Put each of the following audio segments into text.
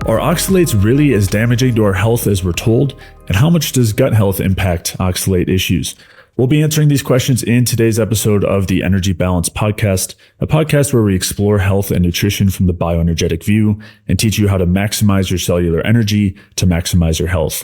Are oxalates really as damaging to our health as we're told? And how much does gut health impact oxalate issues? We'll be answering these questions in today's episode of the Energy Balance Podcast, a podcast where we explore health and nutrition from the bioenergetic view and teach you how to maximize your cellular energy to maximize your health.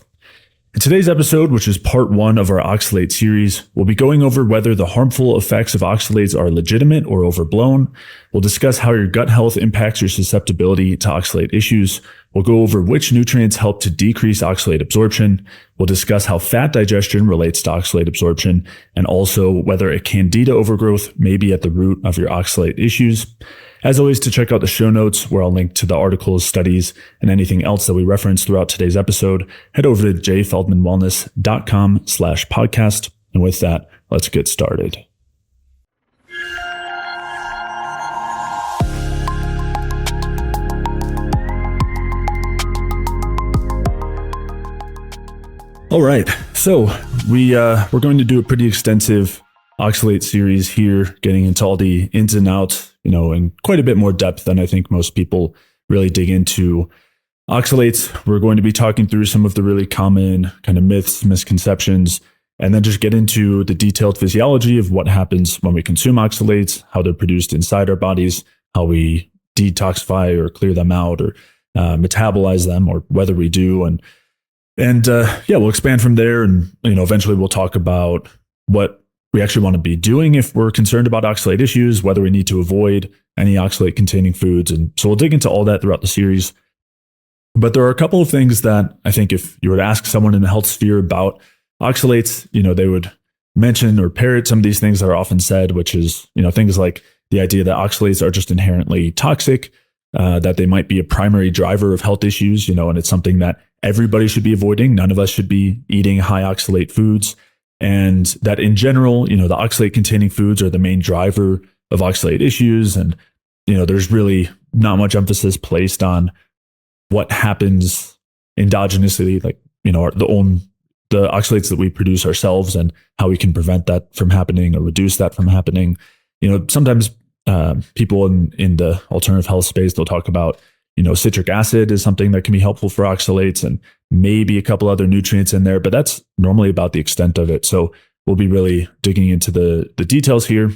In today's episode, which is part one of our oxalate series, we'll be going over whether the harmful effects of oxalates are legitimate or overblown. We'll discuss how your gut health impacts your susceptibility to oxalate issues. We'll go over which nutrients help to decrease oxalate absorption. We'll discuss how fat digestion relates to oxalate absorption, and also whether a candida overgrowth may be at the root of your oxalate issues. As always, to check out the show notes where I'll link to the articles, studies, and anything else that we reference throughout today's episode, head over to jfeldmanwellness.com/podcast. And with that, let's get started. All right, so we're going to do a pretty extensive oxalate series here, getting into all the ins and outs, in quite a bit more depth than I think most people really dig into. Oxalates, we're going to be talking through some of the really common kind of myths, misconceptions, and then just get into the detailed physiology of what happens when we consume oxalates, how they're produced inside our bodies, how we detoxify or clear them out or metabolize them, or whether we do. And we'll expand from there. And, eventually we'll talk about what we actually want to be doing if we're concerned about oxalate issues, whether we need to avoid any oxalate containing foods. And so we'll dig into all that throughout the series. But there are a couple of things that I think if you were to ask someone in the health sphere about oxalates, they would mention or parrot some of these things that are often said, which is, things like the idea that oxalates are just inherently toxic, that they might be a primary driver of health issues, and it's something that everybody should be avoiding. None of us should be eating high oxalate foods. And that in general, the oxalate containing foods are the main driver of oxalate issues. And, there's really not much emphasis placed on what happens endogenously, like, the oxalates that we produce ourselves and how we can prevent that from happening or reduce that from happening. Sometimes people in the alternative health space, they'll talk about, citric acid is something that can be helpful for oxalates and maybe a couple other nutrients in there, but that's normally about the extent of it. So we'll be really digging into the details here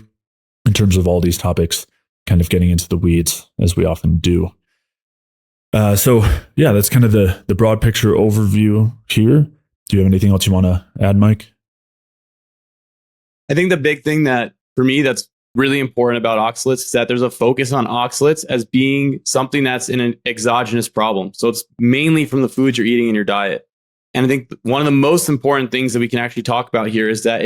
in terms of all these topics, kind of getting into the weeds as we often do. That's kind of the broad picture overview here. Do you have anything else you want to add, Mike? I think the big thing that for me that's really important about oxalates is that there's a focus on oxalates as being something that's in an exogenous problem. So it's mainly from the foods you're eating in your diet. And I think one of the most important things that we can actually talk about here is that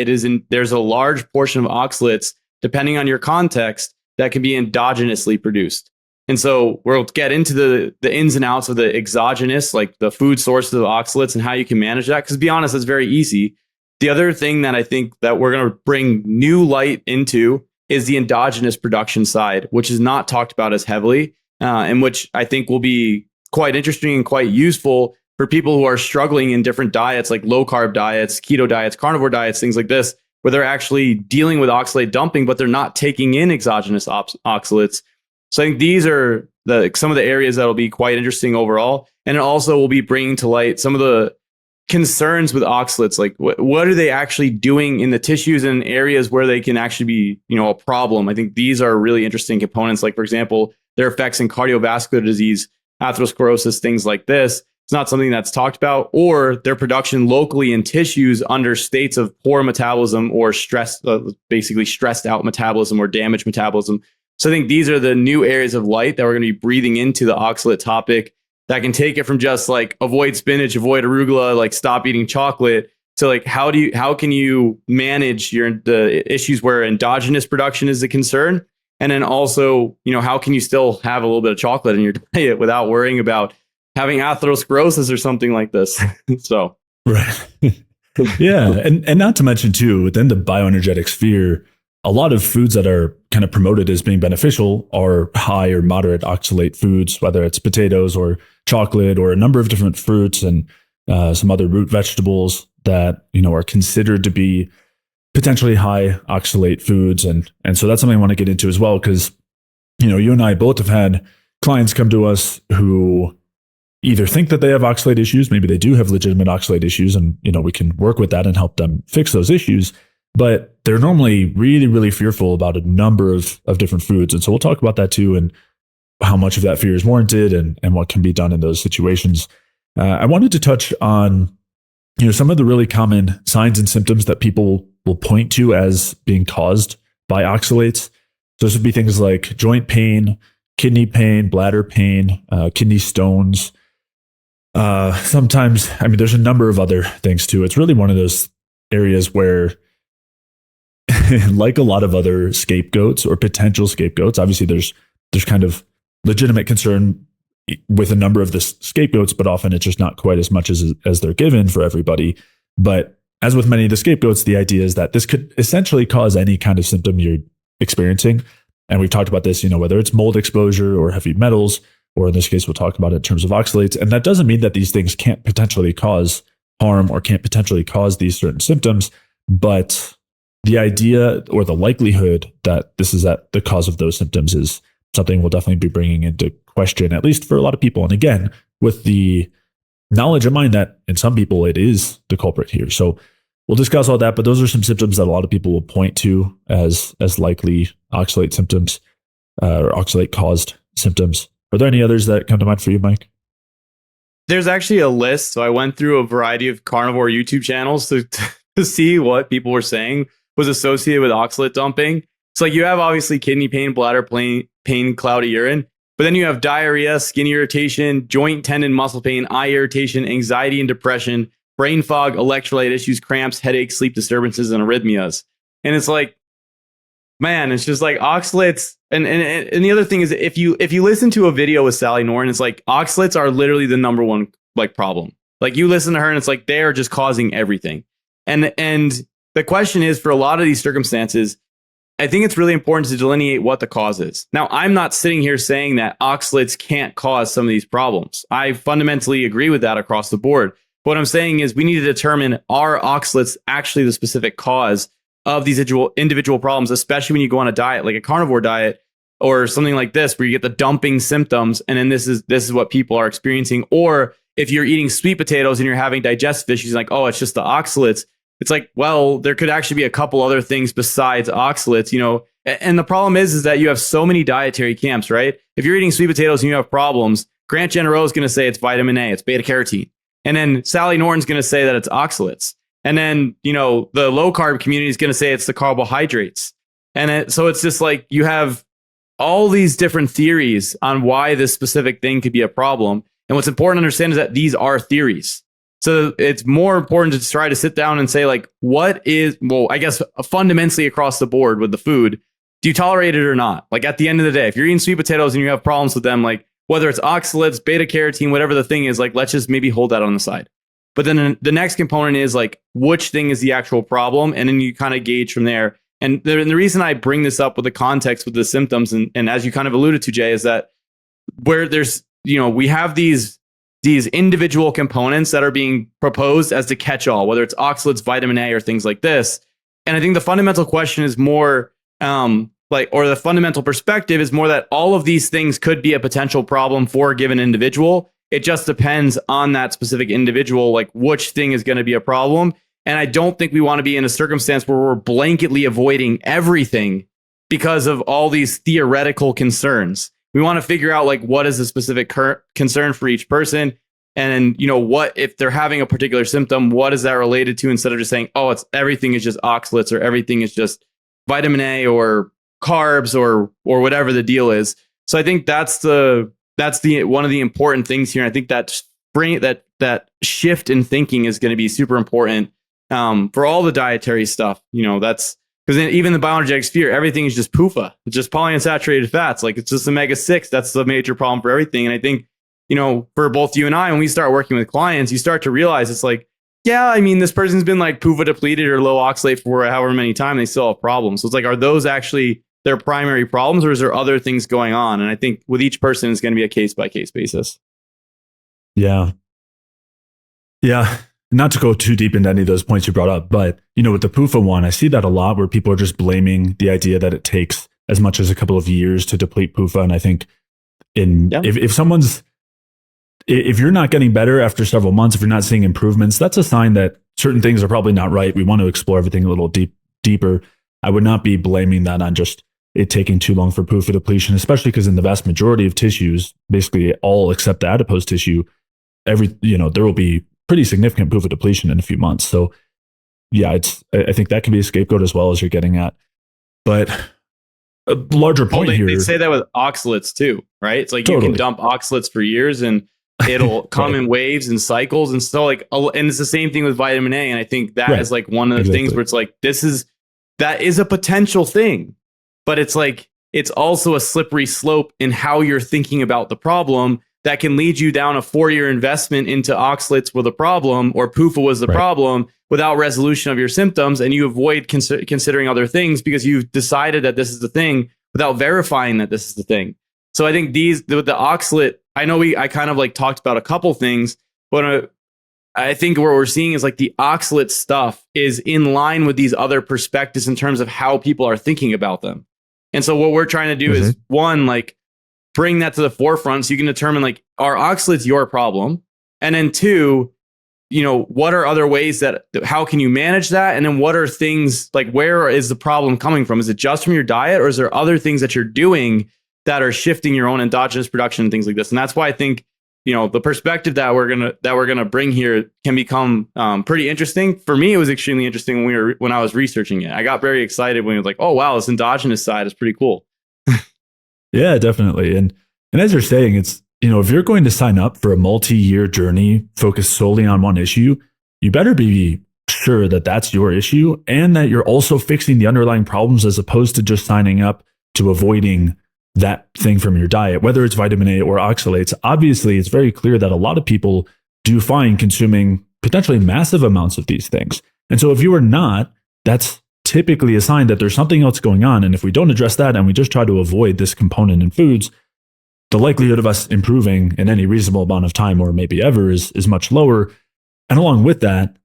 there's a large portion of oxalates, depending on your context, that can be endogenously produced. And so we'll get into the ins and outs of the exogenous, like the food sources of oxalates and how you can manage that. Because to be honest, it's very easy. The other thing that I think that we're going to bring new light into is the endogenous production side, which is not talked about as heavily, and which I think will be quite interesting and quite useful for people who are struggling in different diets, like low-carb diets, keto diets, carnivore diets, things like this, where they're actually dealing with oxalate dumping, but they're not taking in exogenous oxalates. So I think these are some of the areas that will be quite interesting overall. And it also will be bringing to light some of the concerns with oxalates, like what are they actually doing in the tissues and areas where they can actually be, a problem. I think these are really interesting components, like, for example, their effects in cardiovascular disease, atherosclerosis, things like this. It's not something that's talked about, or their production locally in tissues under states of poor metabolism or stress, basically stressed out metabolism or damaged metabolism. So I think these are the new areas of light that we're going to be breathing into the oxalate topic, that can take it from just like avoid spinach, avoid arugula, like stop eating chocolate, to like how can you manage the issues where endogenous production is a concern, and then also how can you still have a little bit of chocolate in your diet without worrying about having atherosclerosis or something like this. So right, yeah, and not to mention too, within the bioenergetic sphere, a lot of foods that are kind of promoted as being beneficial are high or moderate oxalate foods, whether it's potatoes or chocolate or a number of different fruits and some other root vegetables that, are considered to be potentially high oxalate foods. And so that's something I want to get into as well, because, you and I both have had clients come to us who, either think that they have oxalate issues, maybe they do have legitimate oxalate issues, and we can work with that and help them fix those issues. But they're normally really, really fearful about a number of different foods. And so we'll talk about that too, and how much of that fear is warranted and what can be done in those situations. I wanted to touch on some of the really common signs and symptoms that people will point to as being caused by oxalates. So this would be things like joint pain, kidney pain, bladder pain, kidney stones. Sometimes, there's a number of other things too. It's really one of those areas where, like a lot of other scapegoats or potential scapegoats, obviously there's kind of legitimate concern with a number of the scapegoats, but often it's just not quite as much as they're given for everybody. But as with many of the scapegoats, the idea is that this could essentially cause any kind of symptom you're experiencing. And we've talked about this, whether it's mold exposure or heavy metals, or in this case, we'll talk about it in terms of oxalates. And that doesn't mean that these things can't potentially cause harm or can't potentially cause these certain symptoms. But the idea or the likelihood that this is at the cause of those symptoms is something we'll definitely be bringing into question, at least for a lot of people. And again, with the knowledge in mind that in some people it is the culprit here. So we'll discuss all that, but those are some symptoms that a lot of people will point to as likely oxalate symptoms or oxalate caused symptoms. Are there any others that come to mind for you, Mike? There's actually a list. So I went through a variety of carnivore YouTube channels to see what people were saying was associated with oxalate dumping. So like you have obviously kidney pain, bladder pain, cloudy urine, but then you have diarrhea, skin irritation, joint, tendon, muscle pain, eye irritation, anxiety and depression, brain fog, electrolyte issues, cramps, headaches, sleep disturbances, and arrhythmias. And it's like, man, it's just like oxalates. And the other thing is, if you listen to a video with Sally Norton, it's like oxalates are literally the number one like problem. Like you listen to her and it's like they are just causing everything. And the question is, for a lot of these circumstances, I think it's really important to delineate what the cause is. Now, I'm not sitting here saying that oxalates can't cause some of these problems. I fundamentally agree with that across the board. What I'm saying is we need to determine, are oxalates actually the specific cause of these individual problems, especially when you go on a diet, like a carnivore diet or something like this, where you get the dumping symptoms. And then this is what people are experiencing. Or if you're eating sweet potatoes and you're having digestive issues, like, oh, it's just the oxalates. It's like, well, there could actually be a couple other things besides oxalates, And the problem is that you have so many dietary camps, right? If you're eating sweet potatoes and you have problems, Grant Generow is going to say it's vitamin A, it's beta carotene. And then Sally Norton's going to say that it's oxalates. And then, the low carb community is going to say it's the carbohydrates. And so it's just like you have all these different theories on why this specific thing could be a problem. And what's important to understand is that these are theories. So it's more important to try to sit down and say, like, what is, well, I guess fundamentally across the board with the food, do you tolerate it or not? Like at the end of the day, if you're eating sweet potatoes and you have problems with them, like whether it's oxalates, beta carotene, whatever the thing is, like, let's just maybe hold that on the side. But then the next component is like, which thing is the actual problem? And then you kind of gauge from there. And the reason I bring this up with the context with the symptoms, and as you kind of alluded to, Jay, is that where there's, we have these individual components that are being proposed as the catch-all, whether it's oxalates, vitamin A, or things like this. And I think the fundamental question is more or the fundamental perspective is more that all of these things could be a potential problem for a given individual. It just depends on that specific individual, like which thing is going to be a problem. And I don't think we want to be in a circumstance where we're blanketly avoiding everything because of all these theoretical concerns. We want to figure out like what is the specific concern for each person. And, what if they're having a particular symptom, what is that related to, instead of just saying, oh, everything is just oxalates or everything is just vitamin A or carbs or whatever the deal is. So I think that's the one of the important things here. And I think that shift in thinking is going to be super important for all the dietary stuff. That's because even the bioenergetic sphere, everything is just PUFA. It's just polyunsaturated fats. Like it's just omega-6. That's the major problem for everything. And I think, for both you and I, when we start working with clients, you start to realize it's like, yeah, this person's been like PUFA depleted or low oxalate for however many times, they still have problems. So it's like, are those actually their primary problems, or is there other things going on? And I think with each person, it's going to be a case-by-case basis. Yeah. Not to go too deep into any of those points you brought up, but, with the PUFA one, I see that a lot where people are just blaming the idea that it takes as much as a couple of years to deplete PUFA. And I think if someone's if you're not getting better after several months, if you're not seeing improvements, that's a sign that certain things are probably not right. We want to explore everything a little deeper. I would not be blaming that on just it taking too long for PUFA depletion, especially because in the vast majority of tissues, basically all except the adipose tissue, there will be pretty significant PUFA depletion in a few months. So yeah, I think that can be a scapegoat as well as you're getting at. But a larger point here. They say that with oxalates too, right? It's like totally. You can dump oxalates for years and it'll come right. in waves and cycles. And so and it's the same thing with vitamin A. And I think that is like one of the things where it's like, that is a potential thing, but it's like, it's also a slippery slope in how you're thinking about the problem that can lead you down a 4-year investment into oxalates with a problem, or PUFA was the problem, without resolution of your symptoms. And you avoid considering other things because you've decided that this is the thing without verifying that this is the thing. So I think the oxalate, I kind of like talked about a couple things, but I think what we're seeing is like the oxalate stuff is in line with these other perspectives in terms of how people are thinking about them. And so what we're trying to do is, one, like bring that to the forefront so you can determine, like, are oxalates your problem? And then two, what are other ways how can you manage that? And then what are things, like, where is the problem coming from? Is it just from your diet, or is there other things that you're doing that are shifting your own endogenous production and things like this? And that's why I think, the perspective that we're gonna bring here can become pretty interesting. For me, it was extremely interesting when I was researching it. I got very excited when it was like, oh wow, this endogenous side is pretty cool. Yeah, definitely. And as you're saying, it's, if you're going to sign up for a multi-year journey focused solely on one issue, you better be sure that that's your issue and that you're also fixing the underlying problems, as opposed to just signing up to avoiding that thing from your diet, whether it's vitamin A or oxalates. Obviously, it's very clear that a lot of people do find consuming potentially massive amounts of these things. And so if you are not, that's typically a sign that there's something else going on. And if we don't address that and we just try to avoid this component in foods, the likelihood of us improving in any reasonable amount of time, or maybe ever, is much lower. And along with that,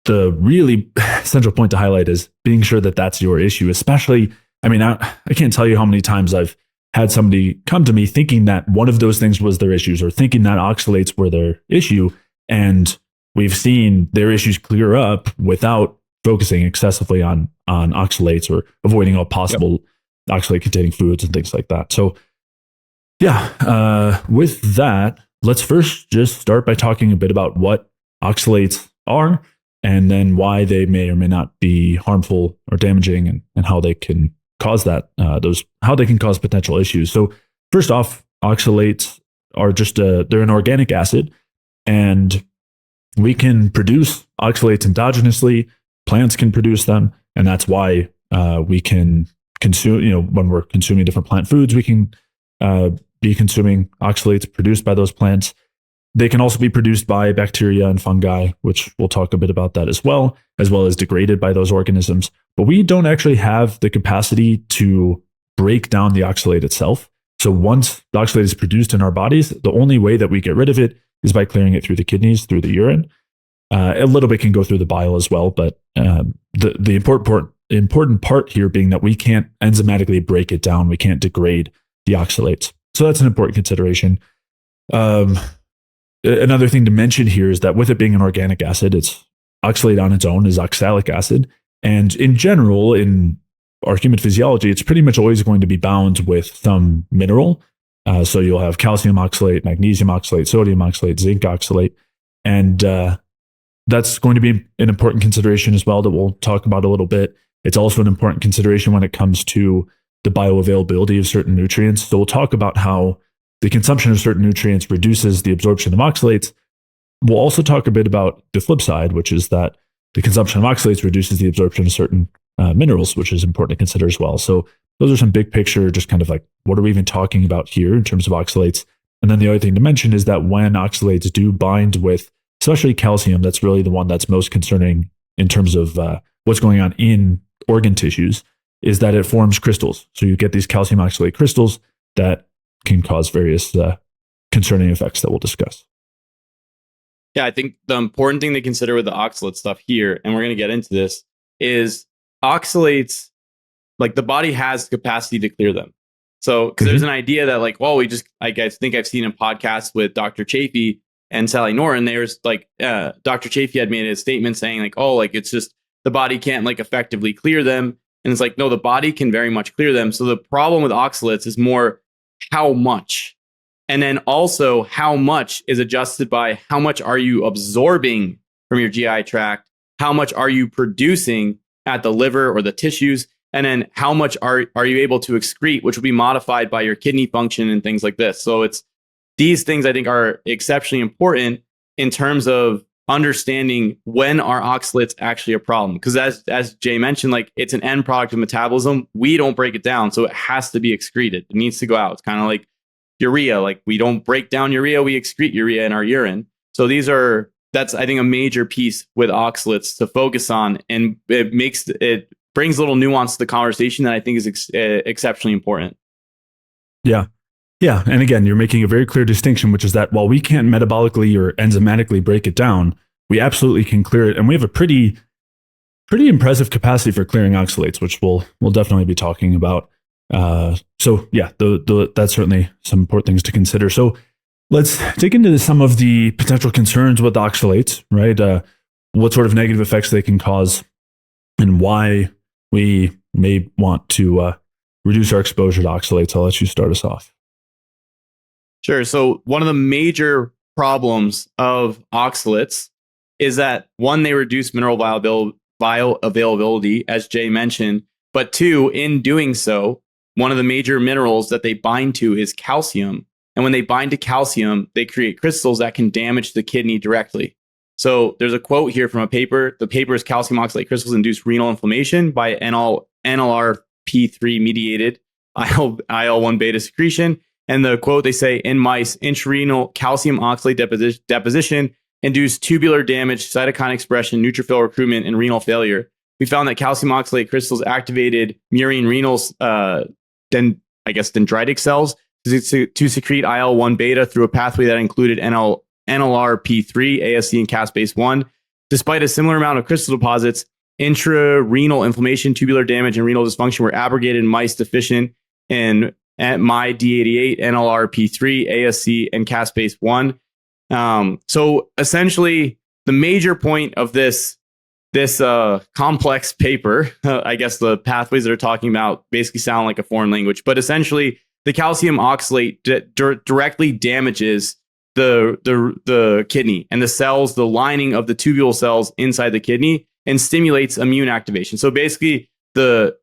the really central point to highlight is being sure that that's your issue. Especially, I can't tell you how many times I've had somebody come to me thinking that one of those things was their issues, or thinking that oxalates were their issue. And we've seen their issues clear up without focusing excessively on oxalates, or avoiding all possible oxalate containing foods and things like that. So with that, let's first just start by talking a bit about what oxalates are, and then why they may or may not be harmful or damaging, and how they can cause how they can cause potential issues. So first off, oxalates are they're an organic acid, and we can produce oxalates endogenously. Plants can produce them, and that's why we can consume, when we're consuming different plant foods, we can be consuming oxalates produced by those plants. They can also be produced by bacteria and fungi, which we'll talk a bit about that as well as degraded by those organisms. But we don't actually have the capacity to break down the oxalate itself. So once the oxalate is produced in our bodies, the only way that we get rid of it is by clearing it through the kidneys, through the urine. A little bit can go through the bile as well, but the important part here being that we can't enzymatically break it down. We can't degrade the oxalates. So that's an important consideration. Another thing to mention here is that with it being an organic acid, its oxalate on its own is oxalic acid. And in general, in our human physiology, it's pretty much always going to be bound with some mineral. So you'll have calcium oxalate, magnesium oxalate, sodium oxalate, zinc oxalate. And that's going to be an important consideration as well that we'll talk about a little bit. It's also an important consideration when it comes to the bioavailability of certain nutrients. So we'll talk about how the consumption of certain nutrients reduces the absorption of oxalates. We'll also talk a bit about the flip side, which is that the consumption of oxalates reduces the absorption of certain minerals, which is important to consider as well. So those are some big picture, just kind of like, what are we even talking about here in terms of oxalates? And then the other thing to mention is that when oxalates do bind with, especially calcium, that's really the one that's most concerning in terms of what's going on in organ tissues, is that it forms crystals. So you get these calcium oxalate crystals that can cause various concerning effects that we'll discuss. Yeah, I think the important thing to consider with the oxalate stuff here, and we're going to get into this, is oxalates, like the body has the capacity to clear them. So, because there's an idea that like, well, I think I've seen a podcast with Dr. Chafee and Sally Norton. There's like, Dr. Chafee had made a statement saying like, oh, like it's just the body can't like effectively clear them. And it's like, no, the body can very much clear them. So the problem with oxalates is more how much. And then also how much is adjusted by how much are you absorbing from your GI tract? How much are you producing at the liver or the tissues? And then how much are you able to excrete, which will be modified by your kidney function and things like this. So it's these things I think are exceptionally important in terms of understanding when are oxalates actually a problem. Because as Jay mentioned, like it's an end product of metabolism. We don't break it down. So it has to be excreted. It needs to go out. It's kind of like urea. Like we don't break down urea, we excrete urea in our urine. So that's I think a major piece with oxalates to focus on. And it brings a little nuance to the conversation that I think is exceptionally important. Yeah. Yeah. And again, you're making a very clear distinction, which is that while we can't metabolically or enzymatically break it down, we absolutely can clear it. And we have a pretty impressive capacity for clearing oxalates, which we'll definitely be talking about. So yeah, that's certainly some important things to consider. So let's dig into some of the potential concerns with oxalates, right? What sort of negative effects they can cause and why we may want to reduce our exposure to oxalates. I'll let you start us off. Sure. So one of the major problems of oxalates is that one, they reduce mineral bioavailability, as Jay mentioned, but two, in doing so, one of the major minerals that they bind to is calcium. And when they bind to calcium, they create crystals that can damage the kidney directly. So there's a quote here from a paper. The paper is calcium oxalate crystals induce renal inflammation by NLRP3 mediated IL-1 beta secretion. And the quote, they say, in mice, intrarenal calcium oxalate deposition induced tubular damage, cytokine expression, neutrophil recruitment, and renal failure. We found that calcium oxalate crystals activated murine renal, dendritic cells to secrete IL-1 beta through a pathway that included NLRP3, ASC, and caspase-1. Despite a similar amount of crystal deposits, intrarenal inflammation, tubular damage, and renal dysfunction were abrogated in mice deficient in MyD88, NLRP3, ASC, and caspase-1. So essentially, the major point of this complex paper, I guess the pathways that are talking about basically sound like a foreign language, but essentially the calcium oxalate directly damages the kidney and the cells, the lining of the tubule cells inside the kidney, and stimulates immune activation. So basically the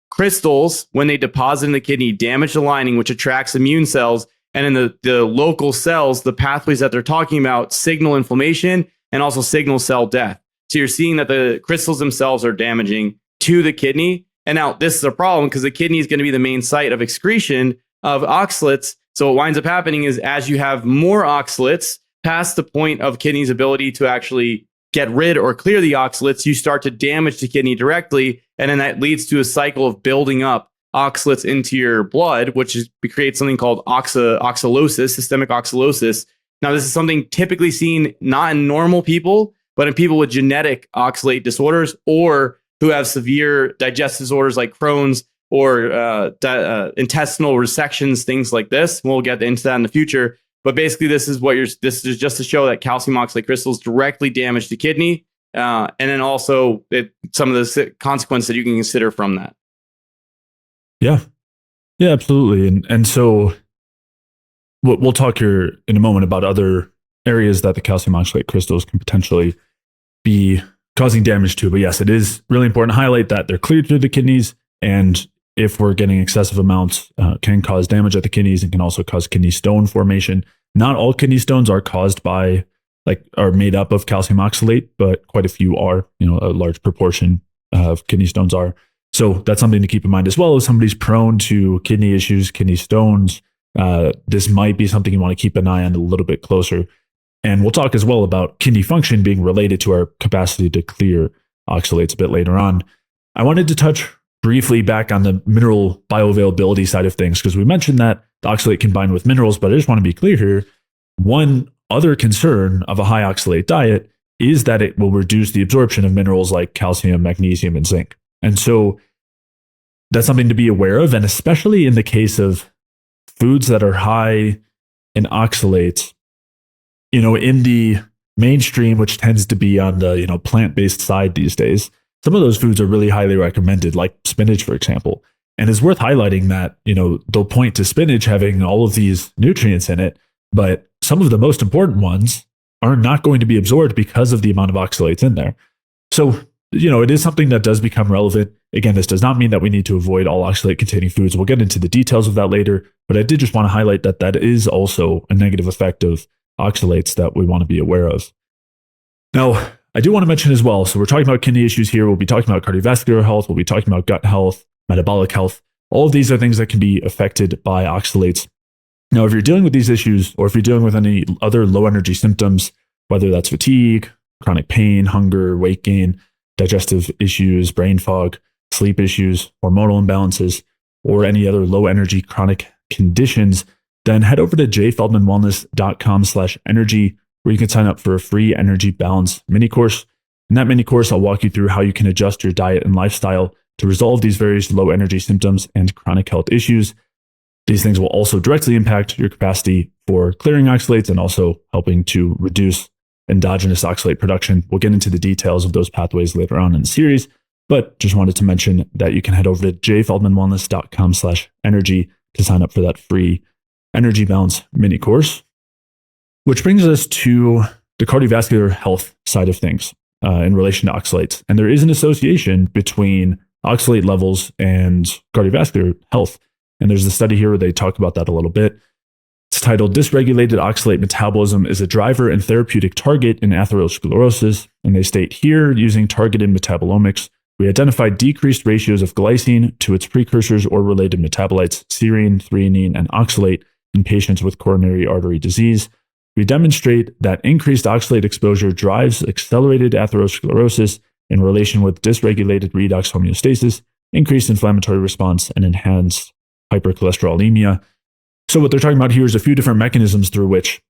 crystals, when they deposit in the kidney, damage the lining, which attracts immune cells. And in the local cells, the pathways that they're talking about signal inflammation and also signal cell death. So you're seeing that the crystals themselves are damaging to the kidney. And now this is a problem because the kidney is going to be the main site of excretion of oxalates. So what winds up happening is as you have more oxalates past the point of kidney's ability to actually get rid or clear the oxalates, you start to damage the kidney directly. And then that leads to a cycle of building up oxalates into your blood, which creates something called oxalosis, systemic oxalosis. Now, this is something typically seen not in normal people, but in people with genetic oxalate disorders or who have severe digestive disorders like Crohn's or intestinal resections, things like this. We'll get into that in the future. But basically, this is just to show that calcium oxalate crystals directly damage the kidney. And then also some of the consequences that you can consider from that. Yeah. Yeah, absolutely. And so we'll talk here in a moment about other areas that the calcium oxalate crystals can potentially be causing damage to. But yes, it is really important to highlight that they're cleared through the kidneys. And if we're getting excessive amounts, can cause damage at the kidneys and can also cause kidney stone formation. Not all kidney stones are caused by are made up of calcium oxalate, but quite a few are, a large proportion of kidney stones are. So that's something to keep in mind as well. If somebody's prone to kidney issues, kidney stones, this might be something you want to keep an eye on a little bit closer. And we'll talk as well about kidney function being related to our capacity to clear oxalates a bit later on. I wanted to touch briefly back on the mineral bioavailability side of things, because we mentioned that the oxalate can bind with minerals, but I just want to be clear here. One other concern of a high oxalate diet is that it will reduce the absorption of minerals like calcium, magnesium, and zinc. And so that's something to be aware of. And especially in the case of foods that are high in oxalates, in the mainstream, which tends to be on the, plant-based side these days, some of those foods are really highly recommended, like spinach, for example. And it's worth highlighting that, they'll point to spinach having all of these nutrients in it, but some of the most important ones are not going to be absorbed because of the amount of oxalates in there. So, it is something that does become relevant. Again, this does not mean that we need to avoid all oxalate-containing foods. We'll get into the details of that later, but I did just want to highlight that that is also a negative effect of oxalates that we want to be aware of. Now, I do want to mention as well, so we're talking about kidney issues here. We'll be talking about cardiovascular health. We'll be talking about gut health, metabolic health. All of these are things that can be affected by oxalates. Now, if you're dealing with these issues, or if you're dealing with any other low energy symptoms, whether that's fatigue, chronic pain, hunger, weight gain, digestive issues, brain fog, sleep issues, hormonal imbalances, or any other low energy chronic conditions, then head over to jfeldmanwellness.com/energy, where you can sign up for a free energy balance mini course. In that mini course, I'll walk you through how you can adjust your diet and lifestyle to resolve these various low energy symptoms and chronic health issues. These things will also directly impact your capacity for clearing oxalates and also helping to reduce endogenous oxalate production. We'll get into the details of those pathways later on in the series, but just wanted to mention that you can head over to jfeldmanwellness.com/energy to sign up for that free energy balance mini course, which brings us to the cardiovascular health side of things in relation to oxalates. And there is an association between oxalate levels and cardiovascular health. And there's a study here where they talk about that a little bit. It's titled Dysregulated Oxalate Metabolism is a Driver and Therapeutic Target in Atherosclerosis. And they state here, using targeted metabolomics, we identified decreased ratios of glycine to its precursors or related metabolites, serine, threonine, and oxalate in patients with coronary artery disease. We demonstrate that increased oxalate exposure drives accelerated atherosclerosis in relation with dysregulated redox homeostasis, increased inflammatory response, and enhanced hypercholesterolemia. So what they're talking about here is a few different mechanisms through which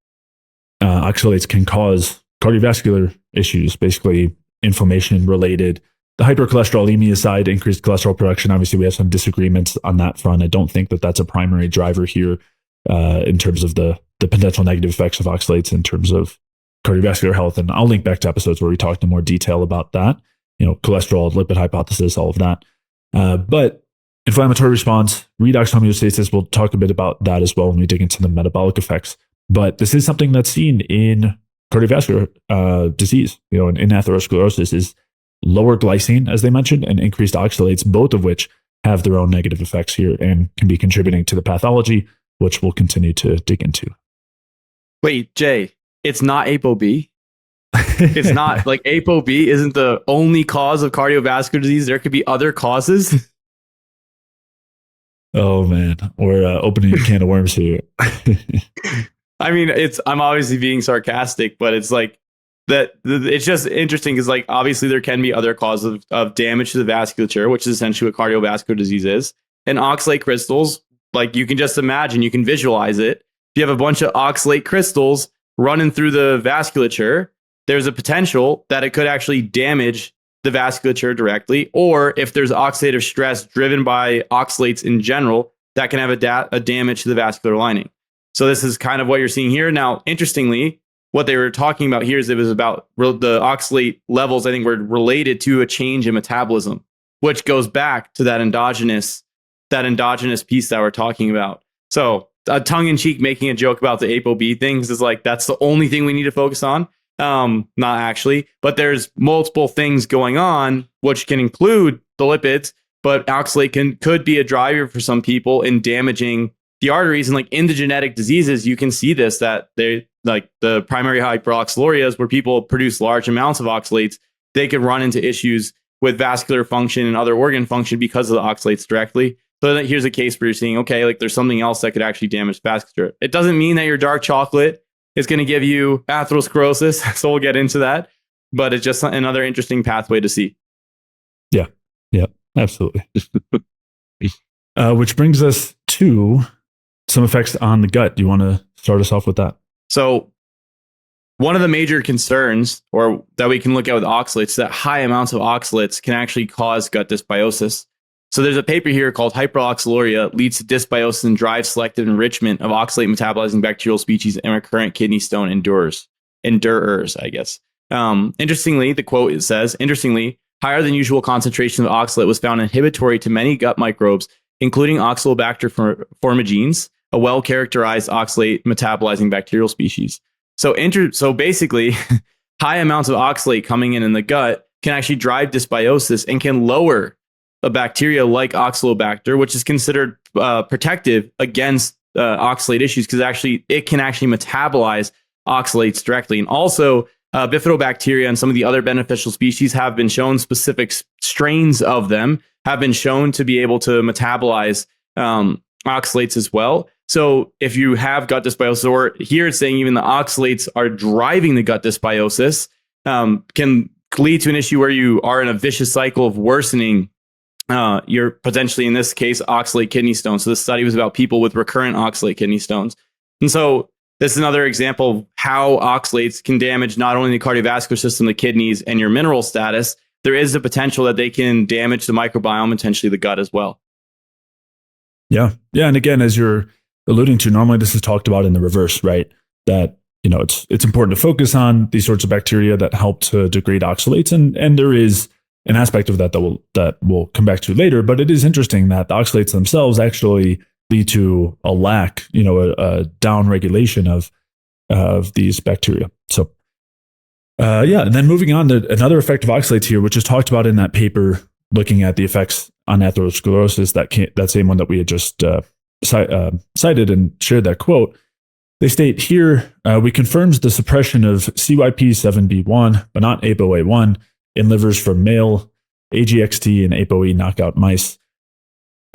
oxalates can cause cardiovascular issues, basically inflammation related. The hypercholesterolemia side, increased cholesterol production. Obviously, we have some disagreements on that front. I don't think that that's a primary driver here in terms of the potential negative effects of oxalates in terms of cardiovascular health. And I'll link back to episodes where we talked in more detail about that, cholesterol, lipid hypothesis, all of that. But inflammatory response, redox homeostasis, we'll talk a bit about that as well when we dig into the metabolic effects. But this is something that's seen in cardiovascular disease, in atherosclerosis, is lower glycine, as they mentioned, and increased oxalates, both of which have their own negative effects here and can be contributing to the pathology, which we'll continue to dig into. Wait, Jay, it's not ApoB? It's not like ApoB isn't the only cause of cardiovascular disease. There could be other causes. Oh man, we're opening a can of worms here. I mean, I'm obviously being sarcastic, but it's like that. It's just interesting because, like, obviously there can be other causes of damage to the vasculature, which is essentially what cardiovascular disease is. And oxalate crystals, like, you can just imagine, you can visualize it. If you have a bunch of oxalate crystals running through the vasculature, there's a potential that it could actually damage the vasculature directly, or if there's oxidative stress driven by oxalates in general, that can have a damage to the vascular lining. So this is kind of what you're seeing here. Now, interestingly, what they were talking about here is it was about the oxalate levels, I think, were related to a change in metabolism, which goes back to that endogenous piece that we're talking about. So tongue-in-cheek making a joke about the ApoB things is like, that's the only thing we need to focus on. Not actually, but there's multiple things going on, which can include the lipids, but oxalate could be a driver for some people in damaging the arteries. And like in the genetic diseases, you can see this, that they, like the primary hyperoxalurias, where people produce large amounts of oxalates, they could run into issues with vascular function and other organ function because of the oxalates directly. So here's a case where you're seeing, okay, like there's something else that could actually damage vasculature. It doesn't mean that your dark chocolate is going to give you atherosclerosis, so we'll get into that. But it's just another interesting pathway to see. Yeah, absolutely. Which brings us to some effects on the gut. Do you want to start us off with that? So one of the major concerns, or that we can look at with oxalates, is that high amounts of oxalates can actually cause gut dysbiosis. So there's a paper here called Hyperoxaluria leads to dysbiosis and drives selective enrichment of oxalate metabolizing bacterial species and recurrent kidney stone endurers, I guess. Interestingly, the quote, it says, interestingly, higher than usual concentration of oxalate was found inhibitory to many gut microbes, including Oxalobacter formigenes, a well-characterized oxalate metabolizing bacterial species. So basically, high amounts of oxalate coming in the gut can actually drive dysbiosis and can lower a bacteria like Oxalobacter, which is considered protective against oxalate issues because it can actually metabolize oxalates directly. And also, bifidobacteria and some of the other beneficial species have been shown, specific strains of them have been shown to be able to metabolize oxalates as well. So if you have gut dysbiosis, or here it's saying even the oxalates are driving the gut dysbiosis, can lead to an issue where you are in a vicious cycle of worsening your potentially, in this case, oxalate kidney stones. So this study was about people with recurrent oxalate kidney stones. And so this is another example of how oxalates can damage not only the cardiovascular system, the kidneys, and your mineral status. There is the potential that they can damage the microbiome, potentially the gut as well. Yeah. Yeah. And again, as you're alluding to, normally this is talked about in the reverse, right? That, it's important to focus on these sorts of bacteria that help to degrade oxalates. And there is an aspect of that we'll come back to later, but it is interesting that the oxalates themselves actually lead to a lack, a down regulation of these bacteria. So, and then moving on to another effect of oxalates here, which is talked about in that paper looking at the effects on atherosclerosis, that same one that we had just cited and shared that quote. They state here, we confirms the suppression of CYP7B1, but not ApoA1, in livers from male AGXT and ApoE knockout mice.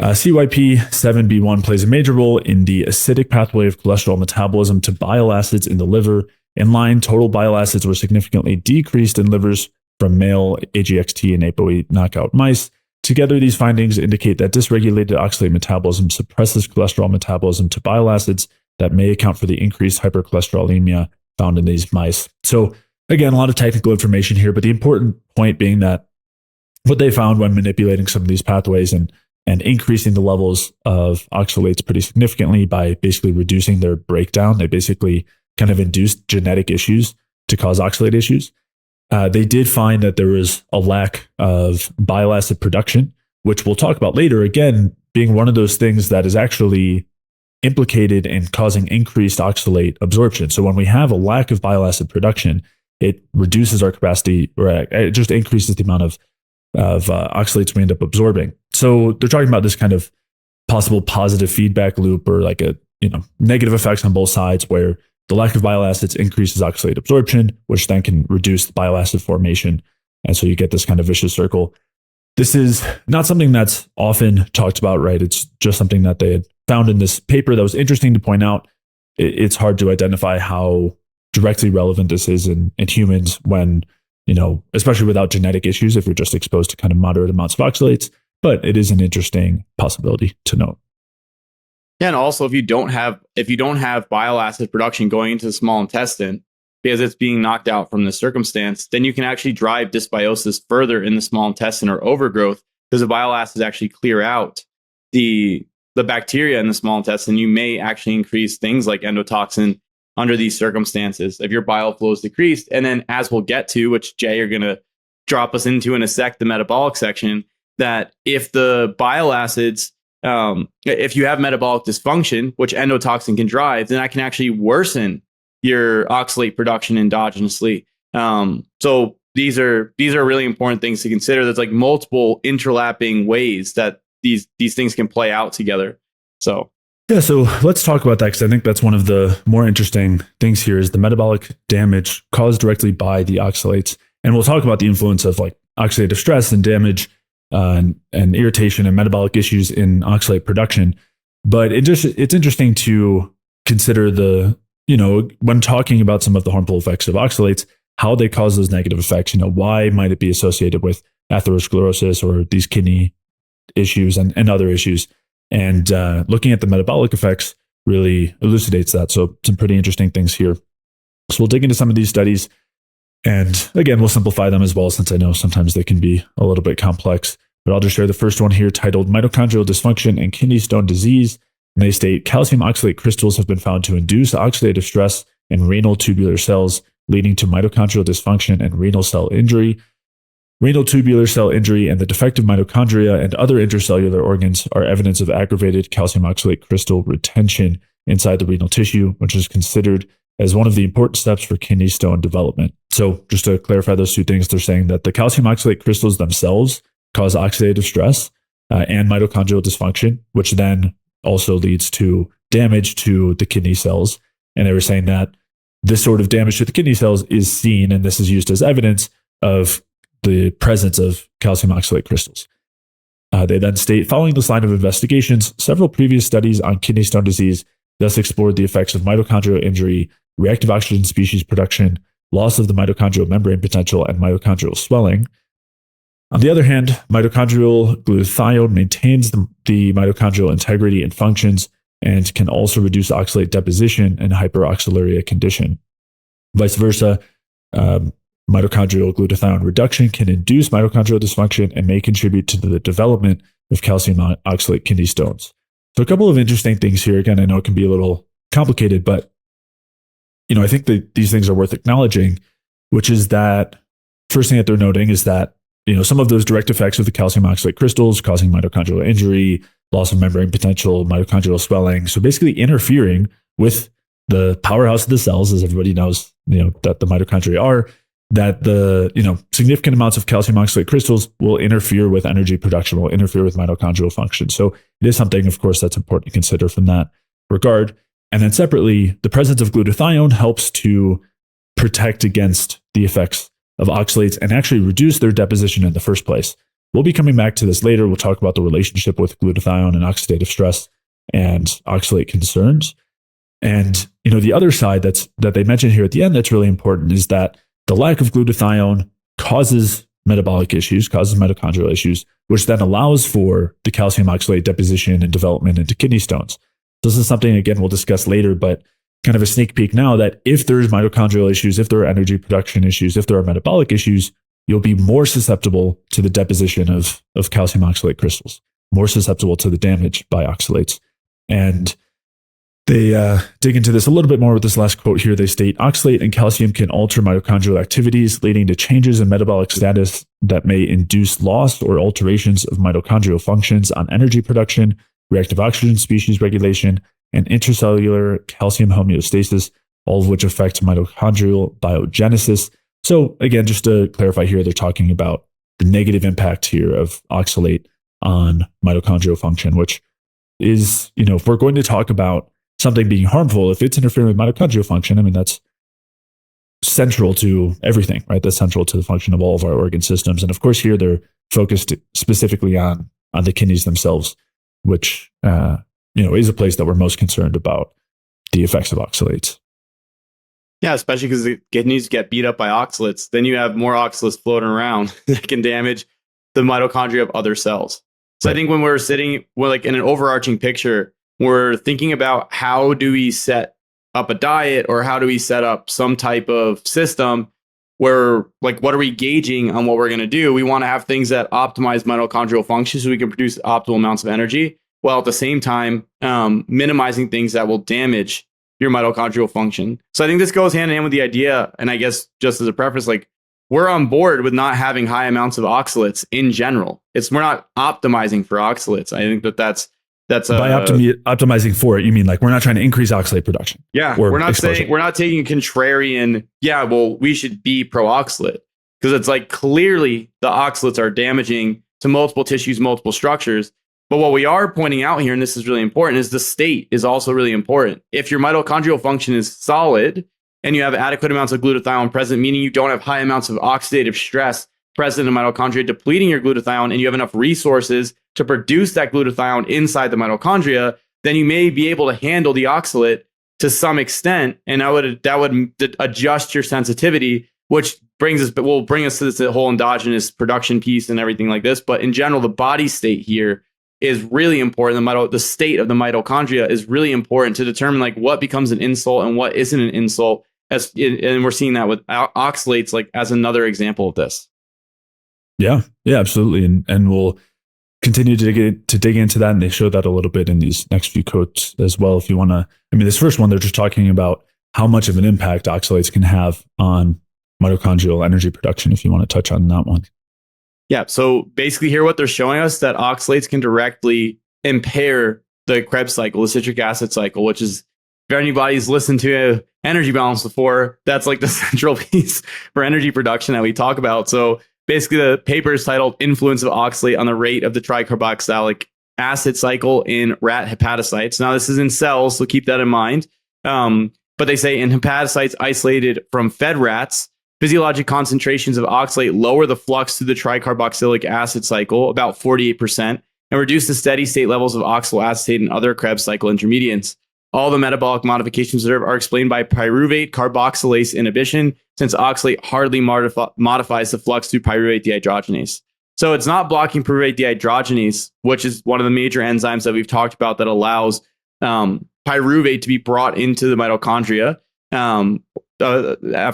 CYP7B1 plays a major role in the acidic pathway of cholesterol metabolism to bile acids in the liver. In line, total bile acids were significantly decreased in livers from male AGXT and ApoE knockout mice. Together, these findings indicate that dysregulated oxalate metabolism suppresses cholesterol metabolism to bile acids that may account for the increased hypercholesterolemia found in these mice. So again, a lot of technical information here, but the important point being that what they found when manipulating some of these pathways and increasing the levels of oxalates pretty significantly by basically reducing their breakdown, they basically kind of induced genetic issues to cause oxalate issues. They did find that there was a lack of bile acid production, which we'll talk about later, again, being one of those things that is actually implicated in causing increased oxalate absorption. So when we have a lack of bile acid production, it reduces our capacity, or it just increases the amount of oxalates we end up absorbing. So they're talking about this kind of possible positive feedback loop, or like negative effects on both sides, where the lack of bile acids increases oxalate absorption, which then can reduce the bile acid formation. And so you get this kind of vicious circle. This is not something that's often talked about, right? It's just something that they had found in this paper that was interesting to point out. It's hard to identify how directly relevant this is in humans when, especially without genetic issues, if you're just exposed to kind of moderate amounts of oxalates. But it is an interesting possibility to note. Yeah, and also if you don't have bile acid production going into the small intestine because it's being knocked out from this circumstance, then you can actually drive dysbiosis further in the small intestine, or overgrowth, because the bile acids actually clear out the bacteria in the small intestine. You may actually increase things like endotoxin under these circumstances if your bile flow is decreased. And then, as we'll get to, which Jay, you're going to drop us into in a sec, the metabolic section, that if the bile acids, if you have metabolic dysfunction, which endotoxin can drive, then that can actually worsen your oxalate production endogenously. So these are really important things to consider. There's like multiple interlapping ways that these things can play out together. So yeah, so let's talk about that, because I think that's one of the more interesting things here is the metabolic damage caused directly by the oxalates. And we'll talk about the influence of like oxidative stress and damage and irritation and metabolic issues in oxalate production. But it's interesting to consider when talking about some of the harmful effects of oxalates, how they cause those negative effects. Why might it be associated with atherosclerosis or these kidney issues and other issues? And looking at the metabolic effects really elucidates that. So some pretty interesting things here. So we'll dig into some of these studies. And again, we'll simplify them as well, since I know sometimes they can be a little bit complex. but I'll just share the first one here titled Mitochondrial Dysfunction and Kidney Stone Disease. And they state calcium oxalate crystals have been found to induce oxidative stress in renal tubular cells, leading to mitochondrial dysfunction and renal cell injury. Renal tubular cell injury and the defective mitochondria and other intracellular organs are evidence of aggravated calcium oxalate crystal retention inside the renal tissue, which is considered as one of the important steps for kidney stone development. So just to clarify those two things, they're saying that the calcium oxalate crystals themselves cause oxidative stress and mitochondrial dysfunction, which then also leads to damage to the kidney cells. And they were saying that this sort of damage to the kidney cells is seen, and this is used as evidence of the presence of calcium oxalate crystals. They then state, following this line of investigations, several previous studies on kidney stone disease thus explored the effects of mitochondrial injury, reactive oxygen species production, loss of the mitochondrial membrane potential, and mitochondrial swelling. On the other hand, mitochondrial glutathione maintains the mitochondrial integrity and functions and can also reduce oxalate deposition in hyperoxaluria condition. Vice versa, mitochondrial glutathione reduction can induce mitochondrial dysfunction and may contribute to the development of calcium oxalate kidney stones. So a couple of interesting things here. Again, I know it can be a little complicated, but I think that these things are worth acknowledging, which is that first thing that they're noting is that some of those direct effects of the calcium oxalate crystals causing mitochondrial injury, loss of membrane potential, mitochondrial swelling. So basically interfering with the powerhouse of the cells, as everybody knows, that the mitochondria are, that the, significant amounts of calcium oxalate crystals will interfere with energy production, will interfere with mitochondrial function. So it is something, of course, that's important to consider from that regard. And then separately, the presence of glutathione helps to protect against the effects of oxalates and actually reduce their deposition in the first place. We'll be coming back to this later. We'll talk about the relationship with glutathione and oxidative stress and oxalate concerns. And, the other side that they mention here at the end that's really important is that the lack of glutathione causes metabolic issues, causes mitochondrial issues, which then allows for the calcium oxalate deposition and development into kidney stones. This is something, again, we'll discuss later, but kind of a sneak peek now that if there's mitochondrial issues, if there are energy production issues, if there are metabolic issues, you'll be more susceptible to the deposition of calcium oxalate crystals, more susceptible to the damage by oxalates. And they dig into this a little bit more with this last quote here. They state, oxalate and calcium can alter mitochondrial activities, leading to changes in metabolic status that may induce loss or alterations of mitochondrial functions on energy production, reactive oxygen species regulation, and intracellular calcium homeostasis, all of which affect mitochondrial biogenesis. So again, just to clarify here, they're talking about the negative impact here of oxalate on mitochondrial function, which is, if we're going to talk about something being harmful, if it's interfering with mitochondrial function, that's central to everything, right? That's central to the function of all of our organ systems. And of course, here they're focused specifically on the kidneys themselves, which, is a place that we're most concerned about the effects of oxalates. Yeah, especially because the kidneys get beat up by oxalates. Then you have more oxalates floating around that can damage the mitochondria of other cells. So right. I think when we're like in an overarching picture, we're thinking about how do we set up a diet or how do we set up some type of system where, like, what are we gauging on what we're going to do? We want to have things that optimize mitochondrial function so we can produce optimal amounts of energy, while at the same time minimizing things that will damage your mitochondrial function. So I think this goes hand in hand with the idea, and I guess just as a preface, like, we're on board with not having high amounts of oxalates in general. We're not optimizing for oxalates. I think that's by optimizing for it, you mean like we're not trying to increase oxalate production. Yeah, we're not saying, we're not taking contrarian, we should be pro-oxalate, because it's like clearly the oxalates are damaging to multiple tissues, multiple structures. But what we are pointing out here, and this is really important, is the state is also really important. If your mitochondrial function is solid and you have adequate amounts of glutathione present, meaning you don't have high amounts of oxidative stress present in mitochondria depleting your glutathione, and you have enough resources to produce that glutathione inside the mitochondria, then you may be able to handle the oxalate to some extent, and that would adjust your sensitivity, which will bring us to this whole endogenous production piece and everything like this. But in general, the body state here is really important. The state of the mitochondria is really important to determine like what becomes an insult and what isn't an insult. And we're seeing that with oxalates, like as another example of this. Yeah, absolutely. And we'll continue to dig into that, and they show that a little bit in these next few quotes as well. If you want to, I mean, this first one, they're just talking about how much of an impact oxalates can have on mitochondrial energy production. If you want to touch on that one. Yeah. So basically here, what they're showing us that oxalates can directly impair the Krebs cycle, the citric acid cycle, which is, if anybody's listened to energy balance before, that's like the central piece for energy production that we talk about. So basically the paper is titled Influence of Oxalate on the Rate of the Tricarboxylic Acid Cycle in Rat Hepatocytes. Now this is in cells, so keep that in mind. But they say in hepatocytes isolated from fed rats, physiologic concentrations of oxalate lower the flux through the tricarboxylic acid cycle about 48% and reduce the steady state levels of oxaloacetate and other Krebs cycle intermediates. All the metabolic modifications observed are explained by pyruvate carboxylase inhibition, since oxalate hardly modifies the flux through pyruvate dehydrogenase. So it's not blocking pyruvate dehydrogenase, which is one of the major enzymes that we've talked about that allows pyruvate to be brought into the mitochondria,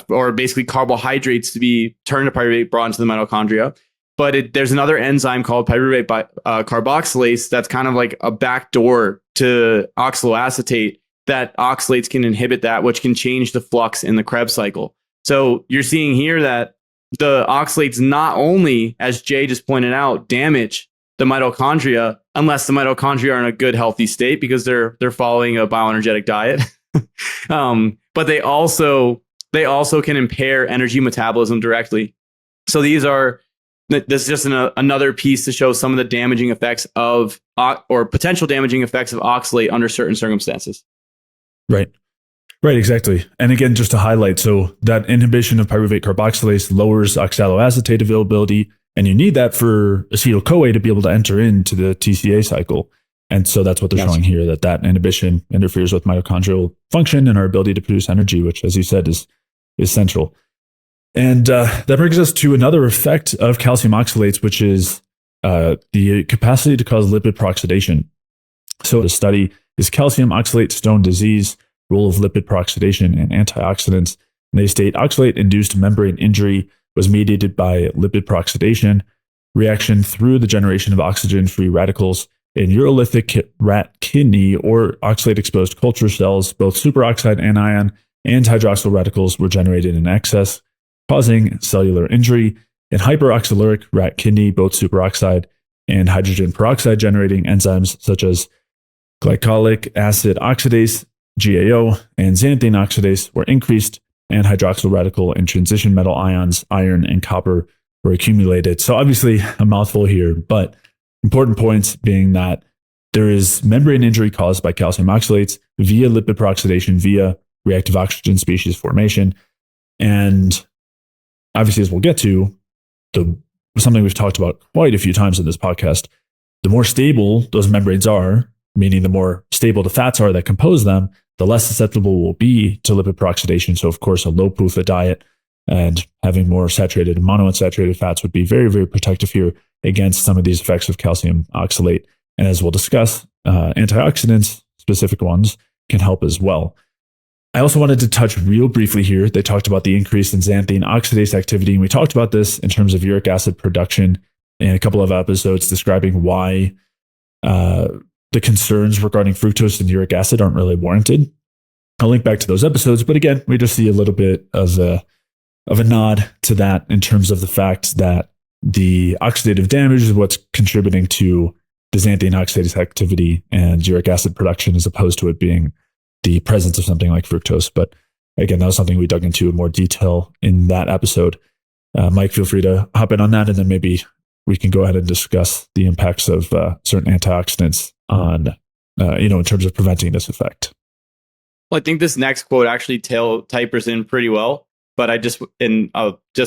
or basically carbohydrates to be turned to pyruvate brought into the mitochondria. But there's another enzyme called pyruvate carboxylase that's kind of like a backdoor to oxaloacetate, that oxalates can inhibit that, which can change the flux in the Krebs cycle. So you're seeing here that the oxalates not only, as Jay just pointed out, damage the mitochondria, unless the mitochondria are in a good, healthy state because they're following a bioenergetic diet. But they also can impair energy metabolism directly. So this is just another piece to show some of the damaging effects of, or potential damaging effects of oxalate under certain circumstances. Right, exactly. And again, just to highlight, so that inhibition of pyruvate carboxylase lowers oxaloacetate availability, and you need that for acetyl-CoA to be able to enter into the TCA cycle. And so that's what they're showing here, that inhibition interferes with mitochondrial function and our ability to produce energy, which, as you said, is central. And that brings us to another effect of calcium oxalates, which is the capacity to cause lipid peroxidation. So the study is calcium oxalate stone disease, role of lipid peroxidation and antioxidants. And they state oxalate-induced membrane injury was mediated by lipid peroxidation, reaction through the generation of oxygen-free radicals in urolithic rat kidney or oxalate-exposed culture cells. Both superoxide anion and hydroxyl radicals were generated in excess, causing cellular injury. In hyperoxaluric rat kidney, both superoxide and hydrogen peroxide generating enzymes such as glycolic acid oxidase, GAO, and xanthine oxidase were increased, and hydroxyl radical and transition metal ions, iron and copper, were accumulated. So obviously a mouthful here, but important points being that there is membrane injury caused by calcium oxalates via lipid peroxidation, via reactive oxygen species formation. And obviously, as we'll get to, something we've talked about quite a few times in this podcast, the more stable those membranes are, meaning the more stable the fats are that compose them, the less susceptible we'll be to lipid peroxidation. So, of course, a low-PUFA diet and having more saturated and monounsaturated fats would be very, very protective here against some of these effects of calcium oxalate. And as we'll discuss, antioxidants, specific ones, can help as well. I also wanted to touch real briefly here. They talked about the increase in xanthine oxidase activity, and we talked about this in terms of uric acid production in a couple of episodes describing why the concerns regarding fructose and uric acid aren't really warranted. I'll link back to those episodes, but again, we just see a little bit of a nod to that in terms of the fact that the oxidative damage is what's contributing to the xanthine oxidase activity and uric acid production, as opposed to it being the presence of something like fructose. But again, that was something we dug into in more detail in that episode. Mike, feel free to hop in on that, and then maybe we can go ahead and discuss the impacts of certain antioxidants on, in terms of preventing this effect. Well, I think this next quote actually typers in pretty well, but just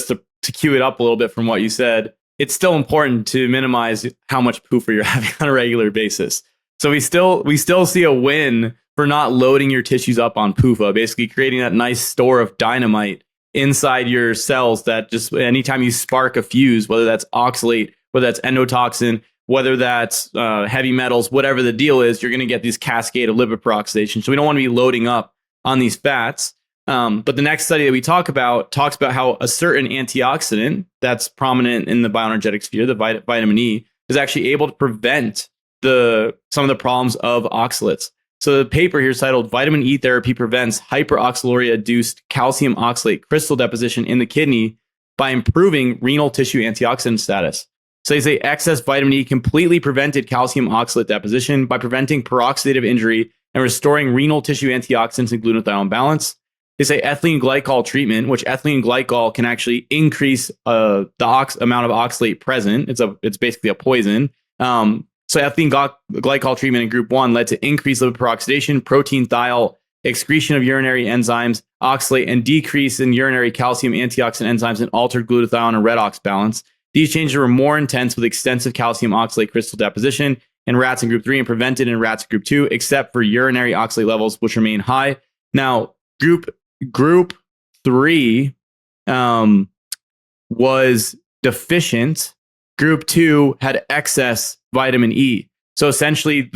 to cue it up a little bit from what you said, it's still important to minimize how much PUFA you're having on a regular basis. So we still see a win for not loading your tissues up on PUFA, basically creating that nice store of dynamite inside your cells that just anytime you spark a fuse, whether that's oxalate, whether that's endotoxin, whether that's heavy metals, whatever the deal is, you're going to get these cascade of lipid peroxidation. So we don't want to be loading up on these fats. But the next study that we talks about how a certain antioxidant that's prominent in the bioenergetic sphere, the vitamin E, is actually able to prevent some of the problems of oxalates. So the paper here is titled Vitamin E Therapy Prevents Hyperoxaluria-Induced Calcium Oxalate Crystal Deposition in the Kidney by Improving Renal Tissue Antioxidant Status. So they say excess vitamin E completely prevented calcium oxalate deposition by preventing peroxidative injury and restoring renal tissue antioxidants and glutathione balance. They say ethylene glycol treatment, which ethylene glycol can actually increase the amount of oxalate present. It's basically a poison. So ethylene glycol treatment in group 1 led to increased lipid peroxidation, protein thiol, excretion of urinary enzymes, oxalate, and decrease in urinary calcium antioxidant enzymes and altered glutathione and redox balance. These changes were more intense with extensive calcium oxalate crystal deposition in rats in group 3 and prevented in rats in group 2, except for urinary oxalate levels, which remain high. Now, group 3 was deficient. Group 2 had excess vitamin E. So essentially,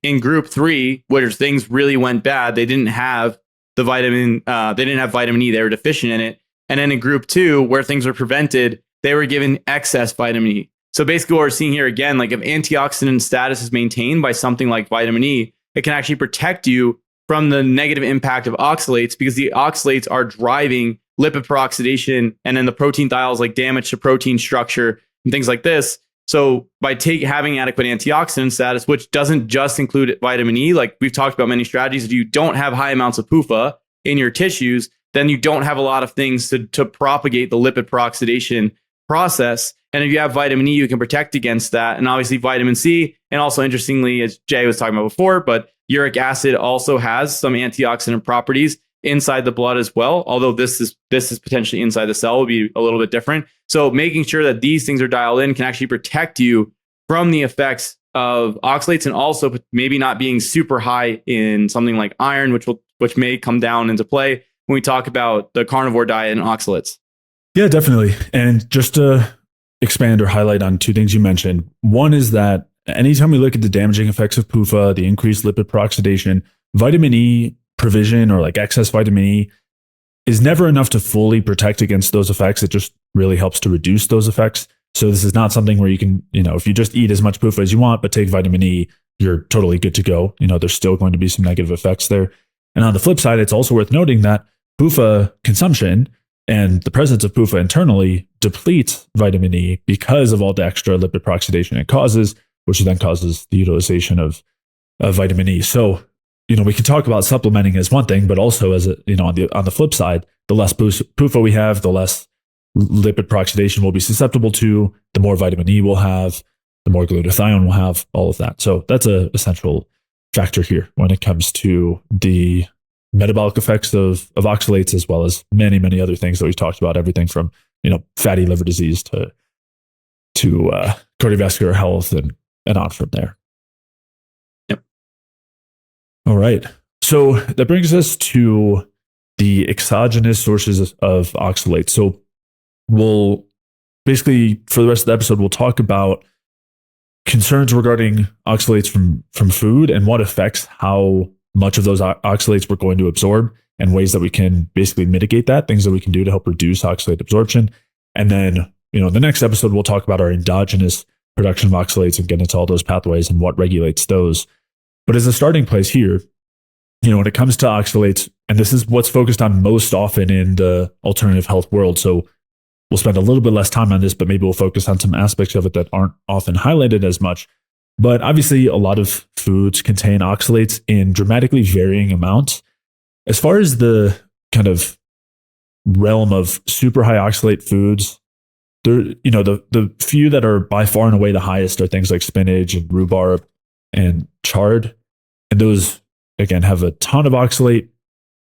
in group 3, where things really went bad, they didn't have vitamin E. They were deficient in it. And then in group 2, where things were prevented, they were given excess vitamin E. So basically, what we're seeing here again, like if antioxidant status is maintained by something like vitamin E, it can actually protect you from the negative impact of oxalates, because the oxalates are driving lipid peroxidation, and then the protein thiols like damage to protein structure and things like this. So by having adequate antioxidant status, which doesn't just include vitamin E, like we've talked about many strategies, if you don't have high amounts of PUFA in your tissues, then you don't have a lot of things to propagate the lipid peroxidation process. And if you have vitamin E, you can protect against that. And obviously vitamin C, and also interestingly, as Jay was talking about before, but uric acid also has some antioxidant properties inside the blood as well. Although this is potentially inside the cell, will be a little bit different. So making sure that these things are dialed in can actually protect you from the effects of oxalates, and also maybe not being super high in something like iron, which may come down into play when we talk about the carnivore diet and oxalates. Yeah, definitely. And just to expand or highlight on two things you mentioned. One is that anytime we look at the damaging effects of PUFA, the increased lipid peroxidation, vitamin E provision or like excess vitamin E is never enough to fully protect against those effects. It just really helps to reduce those effects. So this is not something where you can, if you just eat as much PUFA as you want, but take vitamin E, you're totally good to go. There's still going to be some negative effects there. And on the flip side, it's also worth noting that PUFA consumption and the presence of PUFA internally depletes vitamin E because of all the extra lipid peroxidation it causes, which then causes the utilization of vitamin E. So, we can talk about supplementing as one thing, but also as on the flip side, the less PUFA we have, the less lipid peroxidation we'll be susceptible to, the more vitamin E we'll have, the more glutathione we'll have, all of that. So that's an essential factor here when it comes to the metabolic effects of oxalates, as well as many, many other things that we've talked about, everything from, fatty liver disease to cardiovascular health and on from there. Yep. All right. So that brings us to the exogenous sources of oxalates. So we'll basically, for the rest of the episode, we'll talk about concerns regarding oxalates from food and what affects how much of those oxalates we're going to absorb, and ways that we can basically mitigate that, things that we can do to help reduce oxalate absorption. And then, the next episode, we'll talk about our endogenous production of oxalates and get into all those pathways and what regulates those. But as a starting place here, when it comes to oxalates, and this is what's focused on most often in the alternative health world. So we'll spend a little bit less time on this, but maybe we'll focus on some aspects of it that aren't often highlighted as much. But obviously, a lot of foods contain oxalates in dramatically varying amounts. As far as the kind of realm of super high oxalate foods, the few that are by far and away the highest are things like spinach and rhubarb and chard. And those, again, have a ton of oxalate.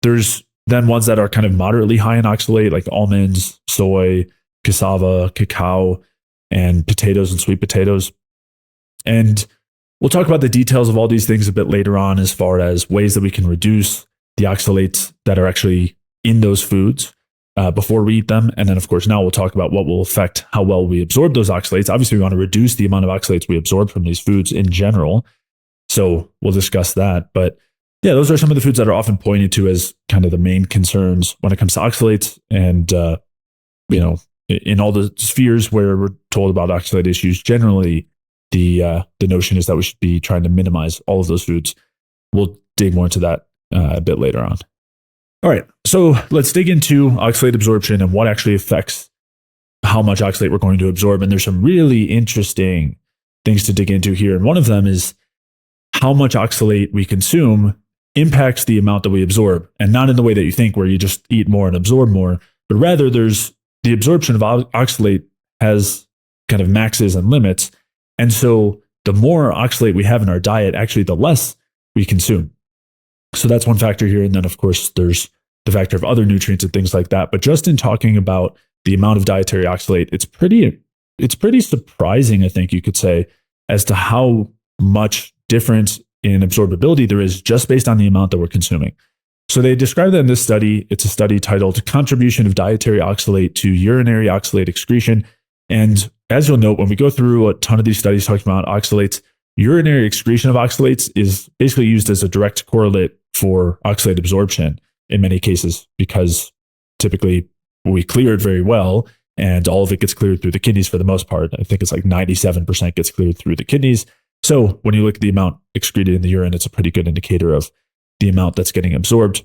There's then ones that are kind of moderately high in oxalate, like almonds, soy, cassava, cacao, and potatoes and sweet potatoes. And we'll talk about the details of all these things a bit later on, as far as ways that we can reduce the oxalates that are actually in those foods before we eat them. And then, of course, now we'll talk about what will affect how well we absorb those oxalates. Obviously, we want to reduce the amount of oxalates we absorb from these foods in general. So we'll discuss that. But yeah, those are some of the foods that are often pointed to as kind of the main concerns when it comes to oxalates. And, in all the spheres where we're told about oxalate issues, generally, the notion is that we should be trying to minimize all of those foods. We'll dig more into that a bit later on. All right, so let's dig into oxalate absorption and what actually affects how much oxalate we're going to absorb. And there's some really interesting things to dig into here. And one of them is how much oxalate we consume impacts the amount that we absorb, and not in the way that you think where you just eat more and absorb more, but rather there's the absorption of oxalate has kind of maxes and limits. And so the more oxalate we have in our diet, actually the less we consume. So that's one factor here. And then of course there's the factor of other nutrients and things like that. But just in talking about the amount of dietary oxalate, it's pretty surprising, I think you could say, as to how much difference in absorbability there is just based on the amount that we're consuming. So they describe that in this study. It's a study titled Contribution of Dietary Oxalate to Urinary Oxalate Excretion. And as you'll note, when we go through a ton of these studies talking about oxalates, urinary excretion of oxalates is basically used as a direct correlate for oxalate absorption in many cases, because typically we clear it very well and all of it gets cleared through the kidneys for the most part. I think it's like 97% gets cleared through the kidneys. So when you look at the amount excreted in the urine, it's a pretty good indicator of the amount that's getting absorbed.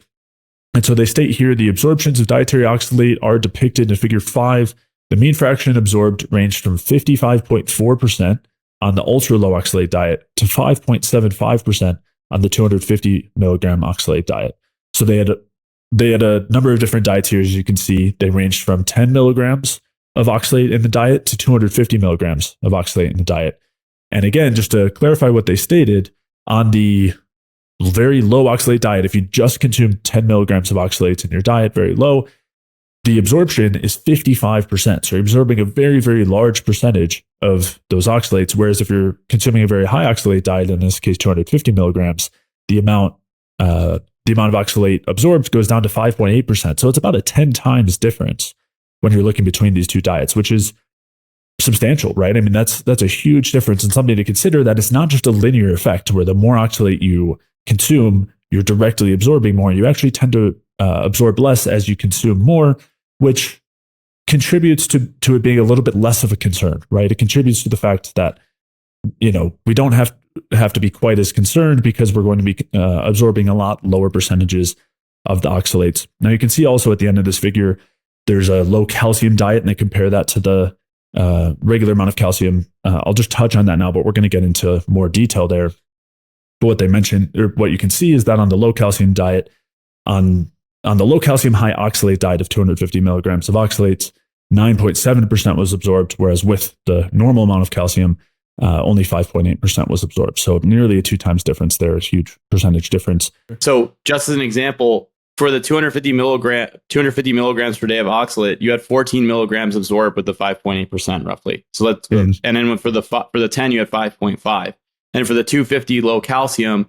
And so they state here the absorptions of dietary oxalate are depicted in figure 5. The mean fraction absorbed ranged from 55.4% on the ultra low oxalate diet to 5.75% on the 250 milligram oxalate diet. So they had a number of different diets here. As you can see, they ranged from 10 milligrams of oxalate in the diet to 250 milligrams of oxalate in the diet. And again, just to clarify what they stated, on the very low oxalate diet, if you just consume 10 milligrams of oxalates in your diet, very low, the absorption is 55%. So you're absorbing a very, very large percentage of those oxalates. Whereas if you're consuming a very high oxalate diet, in this case 250 milligrams, the amount of oxalate absorbed goes down to 5.8%. So it's about a 10 times difference when you're looking between these two diets, which is substantial, right? I mean, that's a huge difference, and something to consider that it's not just a linear effect where the more oxalate you consume, you're directly absorbing more. You actually tend to absorb less as you consume more, which contributes to it being a little bit less of a concern, right? It contributes to the fact that, we don't have to be quite as concerned because we're going to be absorbing a lot lower percentages of the oxalates. Now you can see also at the end of this figure, there's a low calcium diet, and they compare that to the regular amount of calcium. I'll just touch on that now, but we're going to get into more detail there. But what they mentioned, or what you can see, is that on the low calcium diet, on the low calcium high oxalate diet of 250 milligrams of oxalates, 9.7% was absorbed, whereas with the normal amount of calcium, only 5.8% was absorbed. So nearly a 2 times difference there, a huge percentage difference. So just as an example, for the 250 milligrams per day of oxalate, you had 14 milligrams absorbed with the 5.8% roughly. So let's, and then for the 10, you had 5.5. And for the 250 low calcium,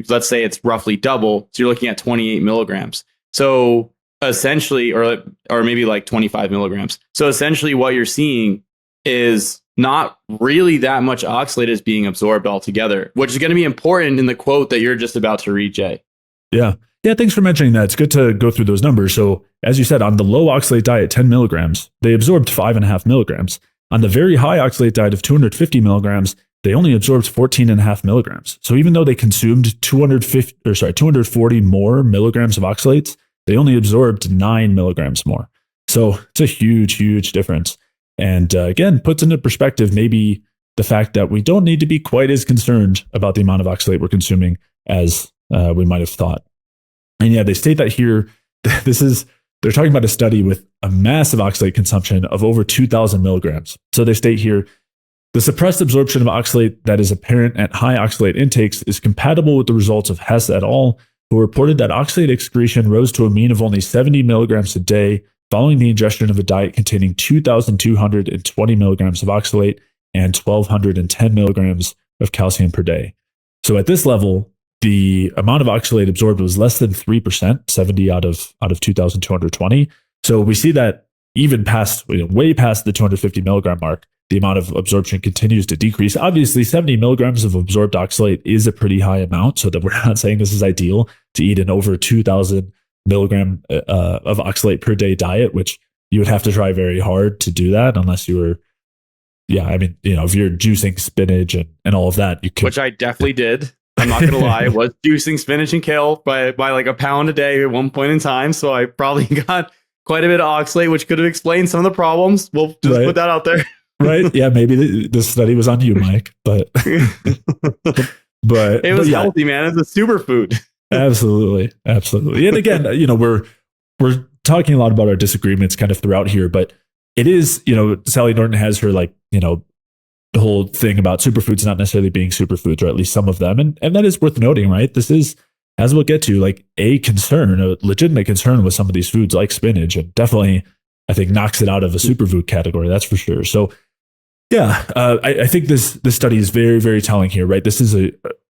let's say it's roughly double. So you're looking at 28 milligrams. So essentially, or maybe like 25 milligrams. So essentially what you're seeing is not really that much oxalate is being absorbed altogether, which is going to be important in the quote that you're just about to read, Jay. Yeah, thanks for mentioning that. It's good to go through those numbers. So as you said, on the low oxalate diet, 10 milligrams, they absorbed 5.5 milligrams. On the very high oxalate diet of 250 milligrams, they only absorbed 14.5 milligrams. So even though they consumed 240 more milligrams of oxalates, they only absorbed 9 milligrams more. So it's a huge, huge difference. And again, puts into perspective maybe the fact that we don't need to be quite as concerned about the amount of oxalate we're consuming as we might have thought. And yeah, they state that here, they're talking about a study with a massive oxalate consumption of over 2,000 milligrams. So they state here, the suppressed absorption of oxalate that is apparent at high oxalate intakes is compatible with the results of Hess et al., who reported that oxalate excretion rose to a mean of only 70 milligrams a day following the ingestion of a diet containing 2,220 milligrams of oxalate and 1,210 milligrams of calcium per day. So at this level, the amount of oxalate absorbed was less than 3%, 70 out of 2,220. So we see that even past, way past the 250 milligram mark, the amount of absorption continues to decrease. Obviously, 70 milligrams of absorbed oxalate is a pretty high amount, so that we're not saying this is ideal to eat an over 2,000 milligram of oxalate per day diet, which you would have to try very hard to do that unless you were yeah, I mean, if you're juicing spinach and all of that, you could. Which I definitely did. I'm not gonna lie, I was juicing spinach and kale by like a pound a day at one point in time. So I probably got quite a bit of oxalate, which could have explained some of the problems. We'll just put that out there. Right? Yeah, maybe the study was on you, Mike, but it was healthy, man. It's a superfood. Absolutely. And again, we're talking a lot about our disagreements kind of throughout here, but it is, Sally Norton has her the whole thing about superfoods not necessarily being superfoods, or at least some of them. And that is worth noting, right? This is, as we'll get to, a legitimate concern with some of these foods like spinach, and definitely, I think, knocks it out of a superfood category. That's for sure. So yeah, I think this study is very, very telling here, right? This is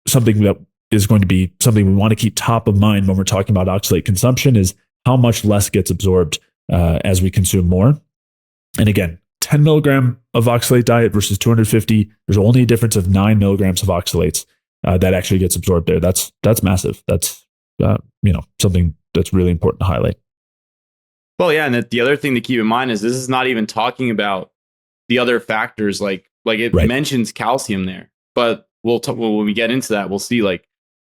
something that is going to be something we want to keep top of mind when we're talking about oxalate consumption, is how much less gets absorbed as we consume more. And again, 10 milligram of oxalate diet versus 250, there's only a difference of 9 milligrams of oxalates that actually gets absorbed there. That's massive. That's something that's really important to highlight. Well, yeah, and the other thing to keep in mind is this is not even talking about the other factors, like it mentions calcium there, but when we get into that, we'll see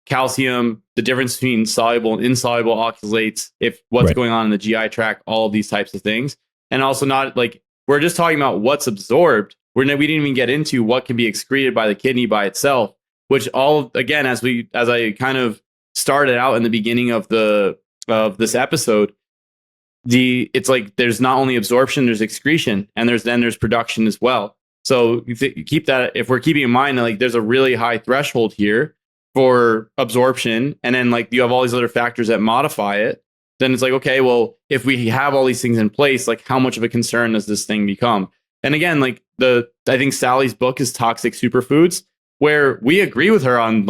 calcium, the difference between soluble and insoluble oxalates, if what's going on in the GI tract, all of these types of things. And also not we're just talking about what's absorbed. We didn't even get into what can be excreted by the kidney by itself, which again, as I kind of started out in the beginning of this episode, it's there's not only absorption, there's excretion, and there's production as well. So you keep that, if we're keeping in mind that there's a really high threshold here for absorption, and then you have all these other factors that modify it, then it's okay, well, if we have all these things in place, how much of a concern does this thing become? And again, I think Sally's book is Toxic Superfoods, where we agree with her on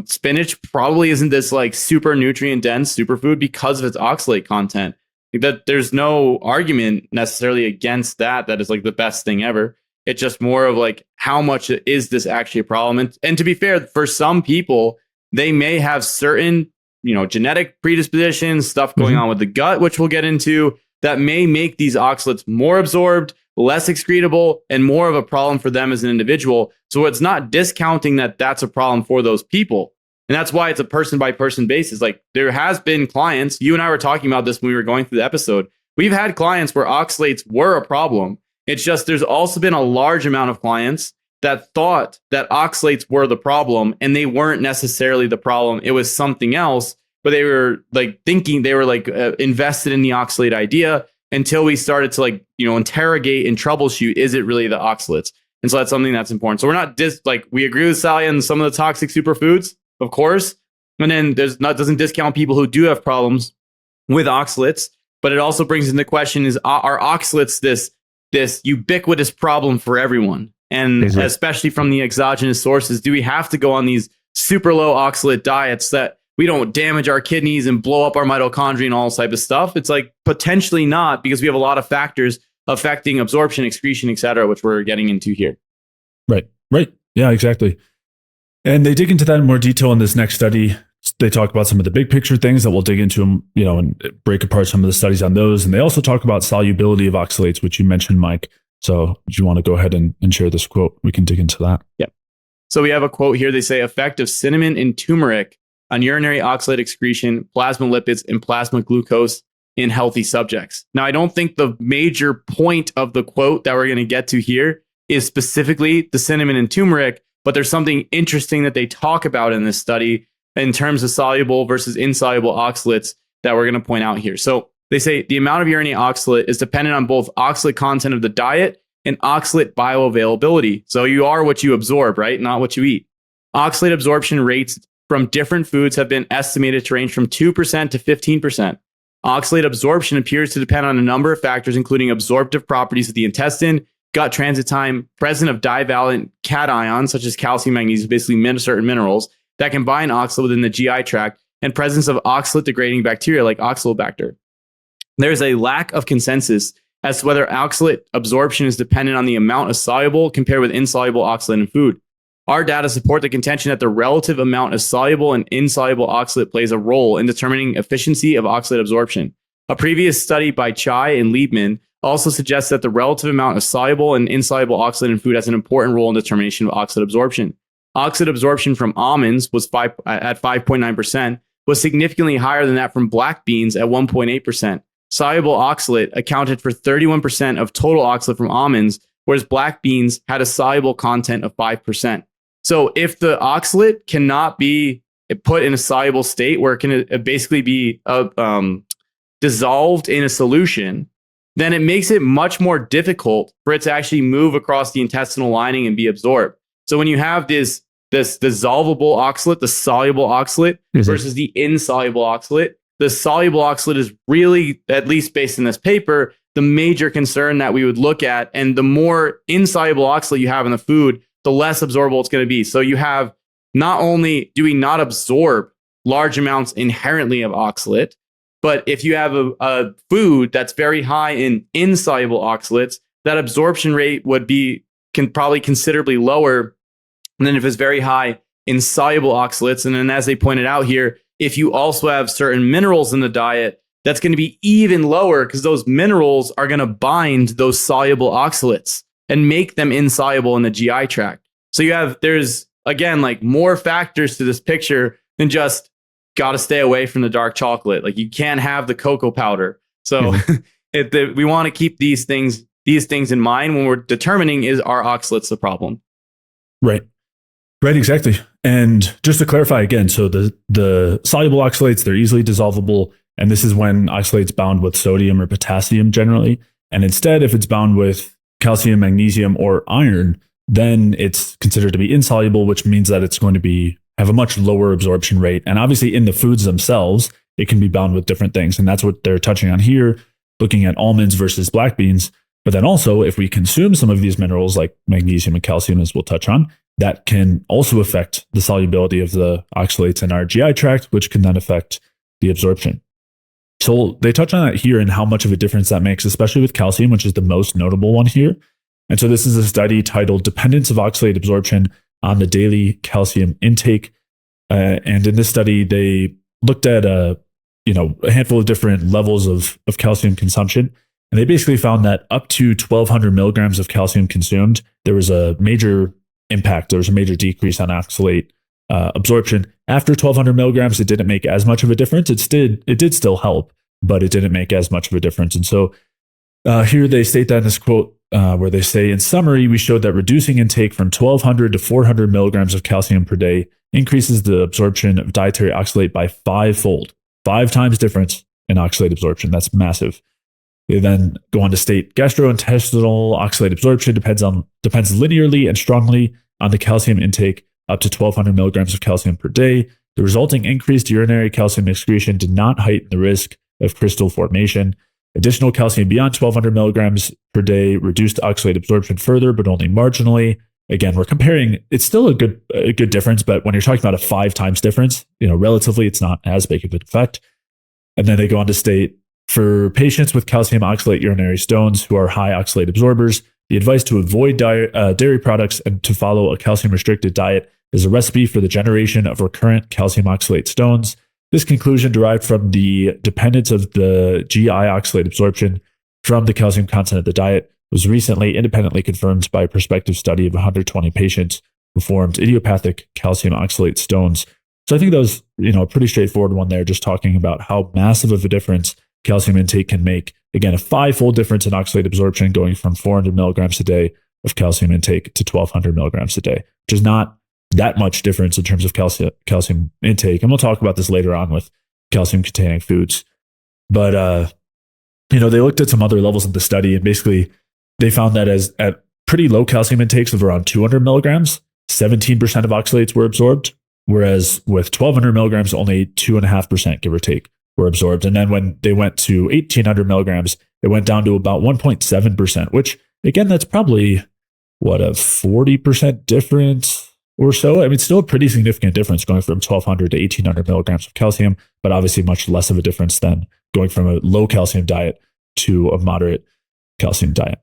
spinach probably isn't this super nutrient dense superfood because of its oxalate content. That there's no argument necessarily against that is the best thing ever. It's just more of how much is this actually a problem? And to be fair, for some people, they may have certain, genetic predispositions, stuff going on with the gut, which we'll get into, that may make these oxalates more absorbed, less excretable, and more of a problem for them as an individual. So it's not discounting that that's a problem for those people. And that's why it's a person by person basis. There has been clients, you and I were talking about this when we were going through the episode. We've had clients where oxalates were a problem. It's just there's also been a large amount of clients that thought that oxalates were the problem, and they weren't necessarily the problem. It was something else, but they were thinking they were invested in the oxalate idea until we started to interrogate and troubleshoot, is it really the oxalates? And so that's something that's important. So we're not we agree with Sally on some of the toxic superfoods, of course. And then doesn't discount people who do have problems with oxalates, but it also brings into question are oxalates this ubiquitous problem for everyone? And especially from the exogenous sources, do we have to go on these super low oxalate diets that we don't damage our kidneys and blow up our mitochondria and all this type of stuff? It's potentially not, because we have a lot of factors affecting absorption, excretion, etc., which we're getting into here. Right. Yeah, exactly. And they dig into that in more detail in this next study. They talk about some of the big picture things that we'll dig into, and break apart some of the studies on those. And they also talk about solubility of oxalates, which you mentioned, Mike. So do you want to go ahead and share this quote? We can dig into that. Yeah. So we have a quote here. They say, effect of cinnamon and turmeric on urinary oxalate excretion, plasma lipids, and plasma glucose in healthy subjects. Now, I don't think the major point of the quote that we're going to get to here is specifically the cinnamon and turmeric, but there's something interesting that they talk about in this study in terms of soluble versus insoluble oxalates that we're going to point out here. So they say the amount of urinary oxalate is dependent on both oxalate content of the diet and oxalate bioavailability. So you are what you absorb, right? Not what you eat. Oxalate absorption rates from different foods have been estimated to range from 2% to 15%. Oxalate absorption appears to depend on a number of factors, including absorptive properties of the intestine, gut transit time, presence of divalent cations, such as calcium, magnesium, basically certain minerals that can bind oxalate within the GI tract, and presence of oxalate degrading bacteria like oxalobacter. There's a lack of consensus as to whether oxalate absorption is dependent on the amount of soluble compared with insoluble oxalate in food. Our data support the contention that the relative amount of soluble and insoluble oxalate plays a role in determining efficiency of oxalate absorption. A previous study by Chai and Liebman also suggests that the relative amount of soluble and insoluble oxalate in food has an important role in determination of oxalate absorption. Oxalate absorption from almonds was at 5.9%, was significantly higher than that from black beans at 1.8%. Soluble oxalate accounted for 31% of total oxalate from almonds, whereas black beans had a soluble content of 5%. So if the oxalate cannot be put in a soluble state where it can basically be dissolved in a solution, then it makes it much more difficult for it to actually move across the intestinal lining and be absorbed. So when you have this dissolvable oxalate, the soluble oxalate versus the insoluble oxalate, the soluble oxalate is really, at least based in this paper, the major concern that we would look at. And the more insoluble oxalate you have in the food, the less absorbable it's going to be. So you have, not only do we not absorb large amounts inherently of oxalate, but if you have a food that's very high in insoluble oxalates, that absorption rate would be probably considerably lower than if it's very high in soluble oxalates. And then as they pointed out here, if you also have certain minerals in the diet, that's going to be even lower because those minerals are going to bind those soluble oxalates and make them insoluble in the GI tract. So there's again, like more factors to this picture than just got to stay away from the dark chocolate. Like you can't have the cocoa powder. So we want to keep these things in mind when we're determining, is our oxalates the problem? Right. Right, exactly. And just to clarify again, so the soluble oxalates, they're easily dissolvable. And this is when oxalate's bound with sodium or potassium generally. And instead, if it's bound with calcium, magnesium, or iron, then it's considered to be insoluble, which means that it's going to have a much lower absorption rate. And obviously in the foods themselves, it can be bound with different things. And that's what they're touching on here, looking at almonds versus black beans. But then also, if we consume some of these minerals like magnesium and calcium, as we'll touch on, that can also affect the solubility of the oxalates in our GI tract, which can then affect the absorption. So they touch on that here and how much of a difference that makes, especially with calcium, which is the most notable one here. And so this is a study titled Dependence of Oxalate Absorption on the Daily Calcium Intake. And in this study, they looked at a handful of different levels of calcium consumption. And they basically found that up to 1,200 milligrams of calcium consumed, there was a major impact. There was a major decrease on oxalate absorption. After 1,200 milligrams, it didn't make as much of a difference. It did still help, but it didn't make as much of a difference. And so here they state that in this quote where they say, in summary, we showed that reducing intake from 1,200 to 400 milligrams of calcium per day increases the absorption of dietary oxalate by 5-fold, 5 times difference in oxalate absorption. That's massive. They then go on to state gastrointestinal oxalate absorption depends linearly and strongly on the calcium intake up to 1,200 milligrams of calcium per day. The resulting increased urinary calcium excretion did not heighten the risk of crystal formation. Additional calcium beyond 1,200 milligrams per day reduced oxalate absorption further, but only marginally. Again, we're comparing, it's still a good difference, but when you're talking about a 5 times difference, relatively, it's not as big of an effect. And then they go on to state, for patients with calcium oxalate urinary stones who are high oxalate absorbers, the advice to avoid dairy products and to follow a calcium-restricted diet is a recipe for the generation of recurrent calcium oxalate stones. This conclusion derived from the dependence of the GI oxalate absorption from the calcium content of the diet was recently independently confirmed by a prospective study of 120 patients who formed idiopathic calcium oxalate stones. So I think that was a pretty straightforward one there, just talking about how massive of a difference calcium intake can make. Again, a 5-fold difference in oxalate absorption going from 400 milligrams a day of calcium intake to 1,200 milligrams a day, which is not that much difference in terms of calcium intake. And we'll talk about this later on with calcium-containing foods. But, they looked at some other levels of the study, and basically they found that at pretty low calcium intakes of around 200 milligrams, 17% of oxalates were absorbed, whereas with 1,200 milligrams, only 2.5%, give or take, were absorbed. And then when they went to 1,800 milligrams, it went down to about 1.7%, which again, that's probably a 40% difference or so. I mean, still a pretty significant difference going from 1,200 to 1,800 milligrams of calcium, but obviously much less of a difference than going from a low calcium diet to a moderate calcium diet.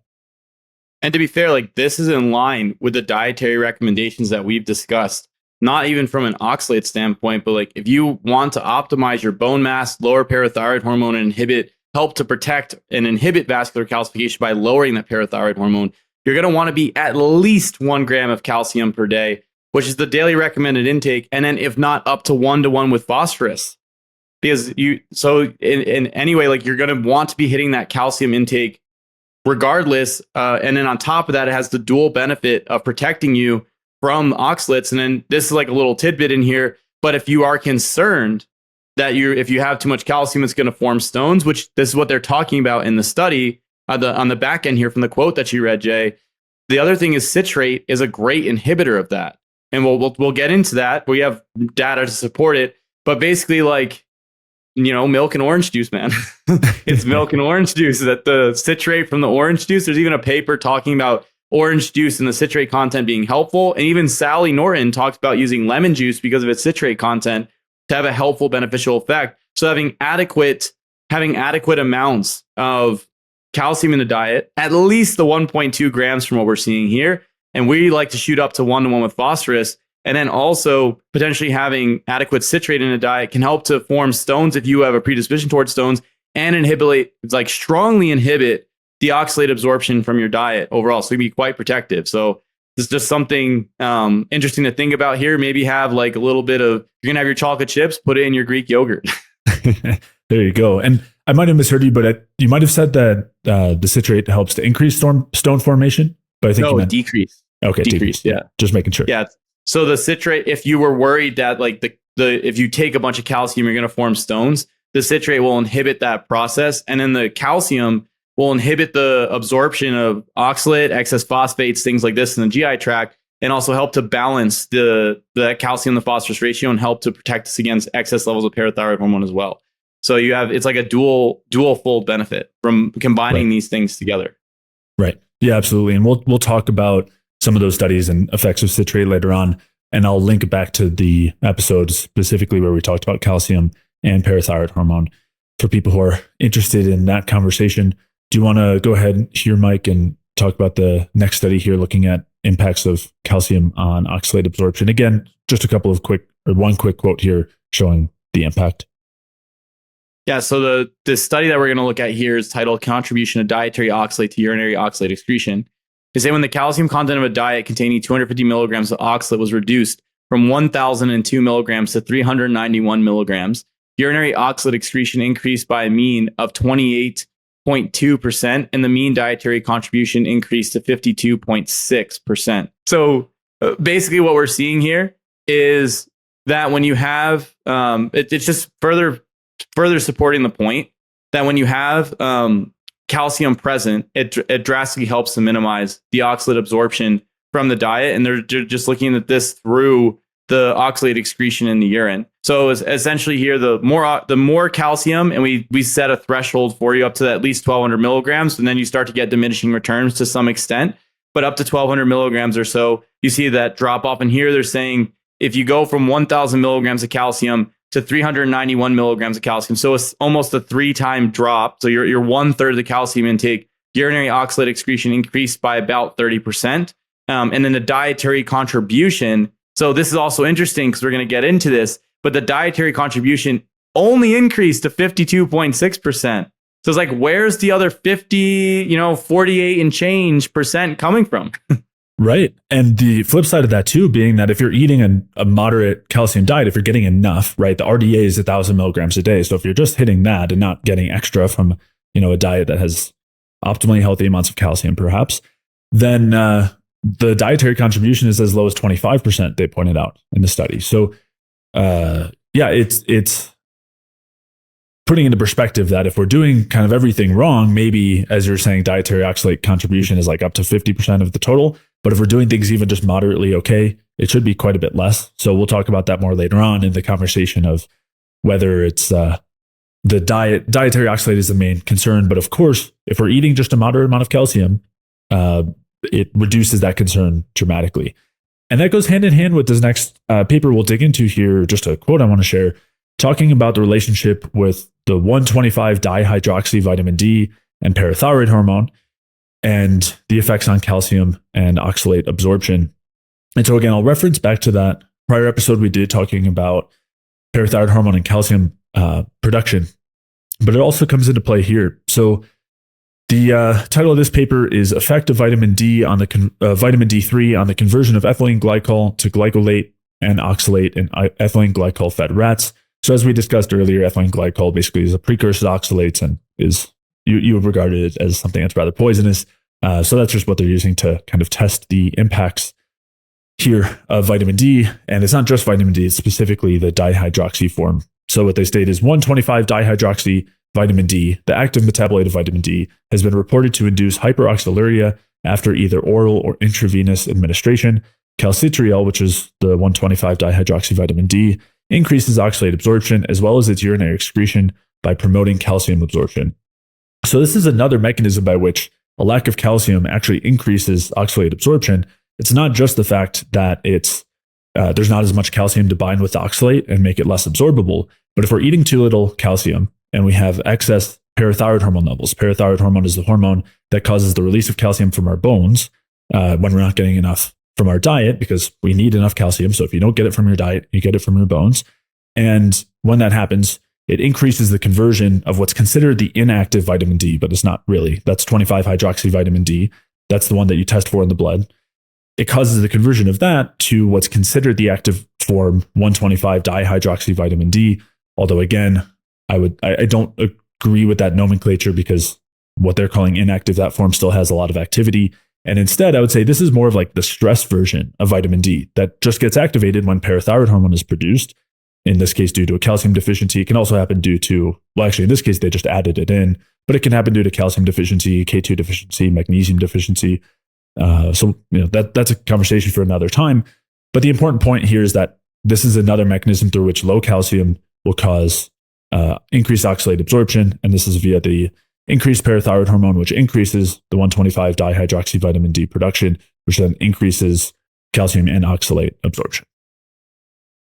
And to be fair, like this is in line with the dietary recommendations that we've discussed. Not even from an oxalate standpoint, but like if you want to optimize your bone mass, lower parathyroid hormone, and inhibit help to protect and inhibit vascular calcification by lowering that parathyroid hormone, you're going to want to be at least 1 gram of calcium per day, which is the daily recommended intake. And then if not, up to 1-to-1 with phosphorus. Because in any way, like, you're going to want to be hitting that calcium intake regardless. And then on top of that, it has the dual benefit of protecting you from oxalates. And then this is like a little tidbit in here. But if you are concerned that if you have too much calcium, it's going to form stones, which this is what they're talking about in the study on the back end here from the quote that you read, Jay. The other thing is citrate is a great inhibitor of that. And we'll get into that. We have data to support it. But basically, like, milk and orange juice, man. It's milk and orange juice. That the citrate from the orange juice. There's even a paper talking about orange juice and the citrate content being helpful. And even Sally Norton talks about using lemon juice because of its citrate content to have a helpful, beneficial effect. So having adequate amounts of calcium in the diet, at least the 1.2 grams from what we're seeing here. And we like to shoot up to 1-to-1 with phosphorus. And then also potentially having adequate citrate in a diet can help to form stones if you have a predisposition towards stones, and strongly inhibit the oxalate absorption from your diet overall. So it can be quite protective. So this is just something interesting to think about here. Maybe have like a little bit of, you're going to have your chocolate chips, put it in your Greek yogurt. There you go. And I might have misheard you, but you might have said that the citrate helps to increase stone formation. But I think you meant decrease. Okay, decrease. Yeah, just making sure. Yeah. So the citrate, if you were worried that like if you take a bunch of calcium, you're going to form stones, the citrate will inhibit that process. And then the calcium will inhibit the absorption of oxalate, excess phosphates, things like this in the GI tract, and also help to balance the calcium to phosphorus ratio and help to protect us against excess levels of parathyroid hormone as well. So it's like a dual fold benefit from combining these things together. Right. Yeah, absolutely. And we'll talk about some of those studies and effects of citrate later on. And I'll link back to the episodes specifically where we talked about calcium and parathyroid hormone for people who are interested in that conversation. Do you want to go ahead here, Mike, and talk about the next study here looking at impacts of calcium on oxalate absorption? Again, just one quick quote here showing the impact. Yeah, so the study that we're going to look at here is titled Contribution of Dietary Oxalate to Urinary Oxalate Excretion. They say when the calcium content of a diet containing 250 milligrams of oxalate was reduced from 1,002 milligrams to 391 milligrams, urinary oxalate excretion increased by a mean of 28.2%, and the mean dietary contribution increased to 52.6%. So basically what we're seeing here is that when you have, it's just further supporting the point that when you have calcium present, it drastically helps to minimize the oxalate absorption from the diet. And they're just looking at this through the oxalate excretion in the urine. So essentially here, the more calcium, and we set a threshold for you up to at least 1,200 milligrams, and then you start to get diminishing returns to some extent. But up to 1,200 milligrams or so, you see that drop off. And here they're saying if you go from 1,000 milligrams of calcium to 391 milligrams of calcium. So it's almost a 3-time drop. So you're 1/3 of the calcium intake. Urinary oxalate excretion increased by about 30%. And then the dietary contribution. So this is also interesting because we're going to get into this, but the dietary contribution only increased to 52.6%. So it's like, where's the other 48 and change percent coming from? Right. And the flip side of that too, being that if you're eating a moderate calcium diet, if you're getting enough, right, the RDA is 1,000 milligrams a day. So if you're just hitting that and not getting extra from, a diet that has optimally healthy amounts of calcium, perhaps, then the dietary contribution is as low as 25%, they pointed out in the study. So it's putting into perspective that if we're doing kind of everything wrong, maybe, as you're saying, dietary oxalate contribution is like up to 50% of the total. But if we're doing things even just moderately okay, it should be quite a bit less. So we'll talk about that more later on in the conversation of whether it's the dietary oxalate is the main concern. But of course, if we're eating just a moderate amount of calcium, it reduces that concern dramatically. And that goes hand in hand with this next paper we'll dig into here. Just a quote I want to share, talking about the relationship with the 125 dihydroxy vitamin D and parathyroid hormone and the effects on calcium and oxalate absorption. And so again, I'll reference back to that prior episode we did talking about parathyroid hormone and calcium production. but it also comes into play here. So the title of this paper is Effect of Vitamin D on the Vitamin D3 on the conversion of ethylene glycol to glycolate and oxalate in ethylene glycol fed rats. So as we discussed earlier, ethylene glycol basically is a precursor to oxalates and is you would regard it as something that's rather poisonous. So that's just what they're using to kind of test the impacts here of vitamin D. And it's not just vitamin D, it's specifically the dihydroxy form. So what they state is 125 dihydroxy vitamin D, the active metabolite of vitamin D, has been reported to induce hyperoxaluria after either oral or intravenous administration. Calcitriol, which is the 125 dihydroxy vitamin D, increases oxalate absorption as well as its urinary excretion by promoting calcium absorption. So this is another mechanism by which a lack of calcium actually increases oxalate absorption. It's not just the fact that there's not as much calcium to bind with the oxalate and make it less absorbable, but if we're eating too little calcium and we have excess parathyroid hormone levels, parathyroid hormone is the hormone that causes the release of calcium from our bones when we're not getting enough from our diet, because we need enough calcium. So if you don't get it from your diet, you get it from your bones. And when that happens, it increases the conversion of what's considered the inactive vitamin D, but it's not really. That's 25 hydroxy vitamin D. That's the one that you test for in the blood. It causes the conversion of that to what's considered the active form, 125 dihydroxy vitamin D. Although again, I don't agree with that nomenclature, because what they're calling inactive, that form still has a lot of activity. And instead, I would say this is more of like the stress version of vitamin D that just gets activated when parathyroid hormone is produced. In this case, due to a calcium deficiency. It can also happen due to, well, actually, in this case, they just added it in, but it can happen due to calcium deficiency, K2 deficiency, magnesium deficiency. So that's a conversation for another time. But the important point here is that this is another mechanism through which low calcium will cause increased oxalate absorption. And this is via the increased parathyroid hormone, which increases the 125 dihydroxy vitamin D production, which then increases calcium and oxalate absorption.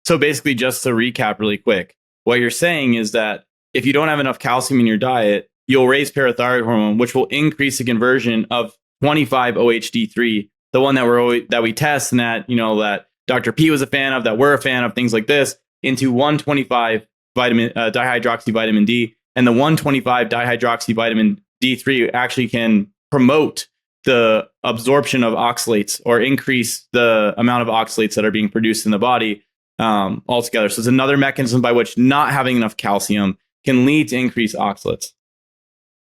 So basically, just to recap really quick, what you're saying is that if you don't have enough calcium in your diet, you'll raise parathyroid hormone, which will increase the conversion of 25-OHD3, the one that we test and that Dr. P was a fan of, that we're a fan of, things like this, into 125 dihydroxy vitamin D. And the 125 dihydroxy vitamin D3 actually can promote the absorption of oxalates or increase the amount of oxalates that are being produced in the body altogether. So it's another mechanism by which not having enough calcium can lead to increased oxalates.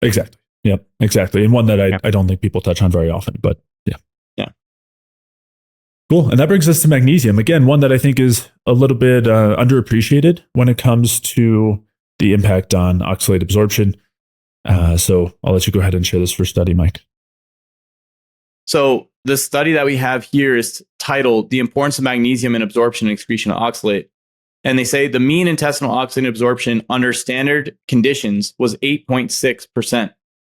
Exactly. Yep, exactly. And one that I don't think people touch on very often, but yeah. Yeah. Cool. And that brings us to magnesium. Again, one that I think is a little bit underappreciated when it comes to the impact on oxalate absorption. So I'll let you go ahead and share this first study, Mike. So the study that we have here is titled The Importance of Magnesium in Absorption and Excretion of Oxalate. And they say the mean intestinal oxalate absorption under standard conditions was 8.6%.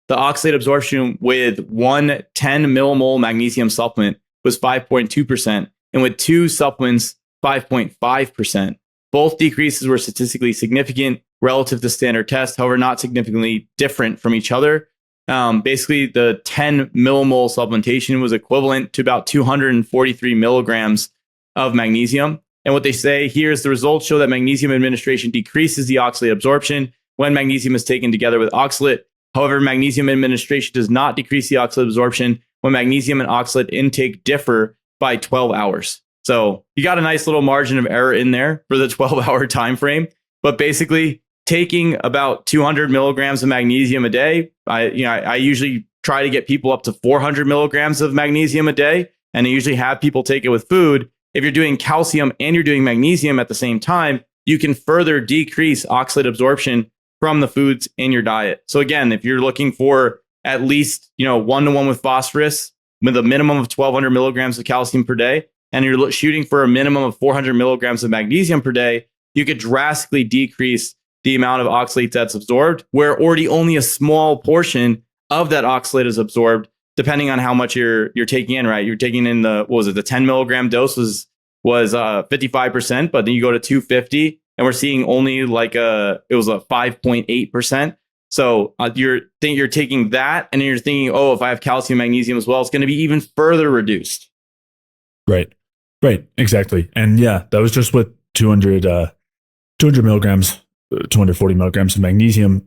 The oxalate absorption with one 10 millimole magnesium supplement was 5.2%, and with two supplements, 5.5%. Both decreases were statistically significant relative to standard tests, however, not significantly different from each other. Basically, the 10 millimole supplementation was equivalent to about 243 milligrams of magnesium. And what they say here is the results show that magnesium administration decreases the oxalate absorption when magnesium is taken together with oxalate. However, magnesium administration does not decrease the oxalate absorption when magnesium and oxalate intake differ by 12 hours. So you got a nice little margin of error in there for the 12-hour time frame. But basically, taking about 200 milligrams of magnesium a day, I usually try to get people up to 400 milligrams of magnesium a day, and I usually have people take it with food. If you're doing calcium and you're doing magnesium at the same time, you can further decrease oxalate absorption from the foods in your diet. So again, if you're looking for at least 1-to-1 with phosphorus with a minimum of 1,200 milligrams of calcium per day, and you're shooting for a minimum of 400 milligrams of magnesium per day, you could drastically decrease the amount of oxalate that's absorbed, where already only a small portion of that oxalate is absorbed, depending on how much you're taking in, right? You're taking in the 10 milligram dose was 55%, but then you go to 250 and we're seeing only it was a 5.8%. So you're taking that and then you're thinking, oh, if I have calcium, magnesium as well, it's going to be even further reduced. Right. Exactly. And yeah, that was just with 200 milligrams, 240 milligrams of magnesium.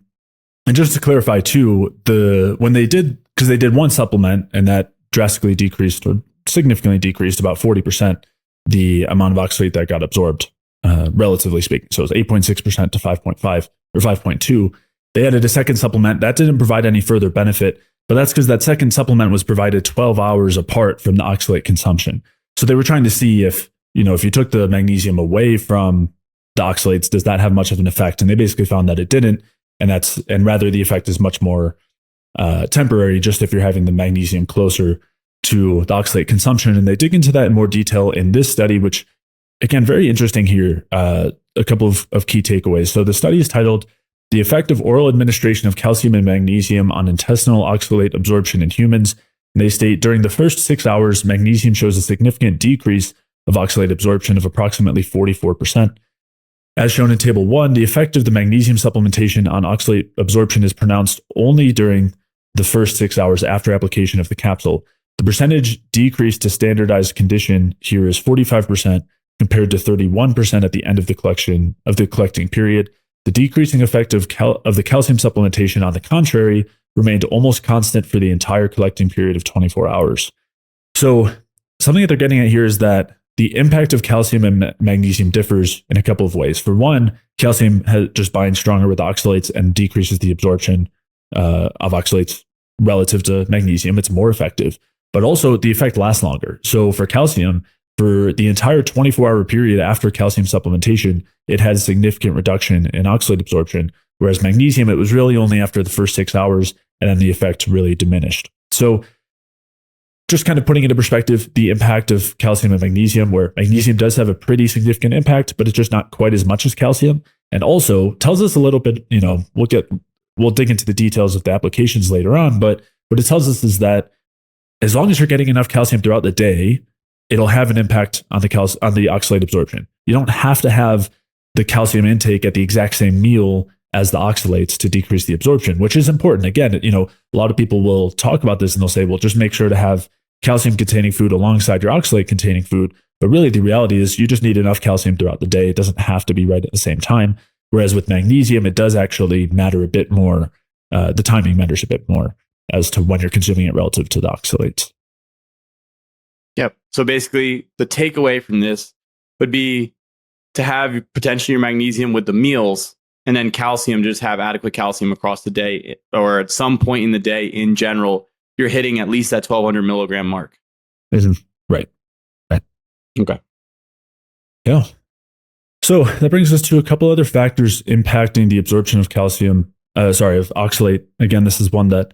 And just to clarify too, because they did one supplement and that drastically decreased or significantly decreased about 40% the amount of oxalate that got absorbed, relatively speaking. So it was 8.6% to 5.5 or 5.2. They added a second supplement that didn't provide any further benefit, but that's because that second supplement was provided 12 hours apart from the oxalate consumption. So they were trying to see if you took the magnesium away from the oxalates, does that have much of an effect? And they basically found that it didn't. And rather the effect is much more temporary, just if you're having the magnesium closer to the oxalate consumption. And they dig into that in more detail in this study, which again, very interesting here. A couple of key takeaways. So the study is titled "The Effect of Oral Administration of Calcium and Magnesium on Intestinal Oxalate Absorption in Humans." And they state during the first 6 hours, magnesium shows a significant decrease of oxalate absorption of approximately 44%. As shown in Table 1, the effect of the magnesium supplementation on oxalate absorption is pronounced only during the first 6 hours after application of the capsule. The percentage decrease to standardized condition here is 45% compared to 31% at the end of the collecting period. The decreasing effect of the calcium supplementation, on the contrary, remained almost constant for the entire collecting period of 24 hours. So something that they're getting at here is that the impact of calcium and magnesium differs in a couple of ways. For one, calcium just binds stronger with oxalates and decreases the absorption of oxalates relative to magnesium. It's more effective, but also the effect lasts longer. So for calcium, for the entire 24-hour period after calcium supplementation, it had a significant reduction in oxalate absorption, whereas magnesium, it was really only after the first 6 hours, and then the effect really diminished. So just kind of putting into perspective the impact of calcium and magnesium, where magnesium does have a pretty significant impact, but it's just not quite as much as calcium. And also tells us a little bit, we'll dig into the details of the applications later on, but what it tells us is that as long as you're getting enough calcium throughout the day, it'll have an impact on the oxalate absorption. You don't have to have the calcium intake at the exact same meal as the oxalates to decrease the absorption, which is important. Again, a lot of people will talk about this and they'll say, well, just make sure to have calcium containing food alongside your oxalate containing food. But really the reality is you just need enough calcium throughout the day. It doesn't have to be right at the same time. Whereas with magnesium, it does actually matter a bit more. The timing matters a bit more as to when you're consuming it relative to the oxalates. Yep. So basically the takeaway from this would be to have potentially your magnesium with the meals, and then calcium, just have adequate calcium across the day, or at some point in the day in general, you're hitting at least that 1200 milligram mark. Right. Okay. Yeah. So that brings us to a couple other factors impacting the absorption of of oxalate. Again, this is one that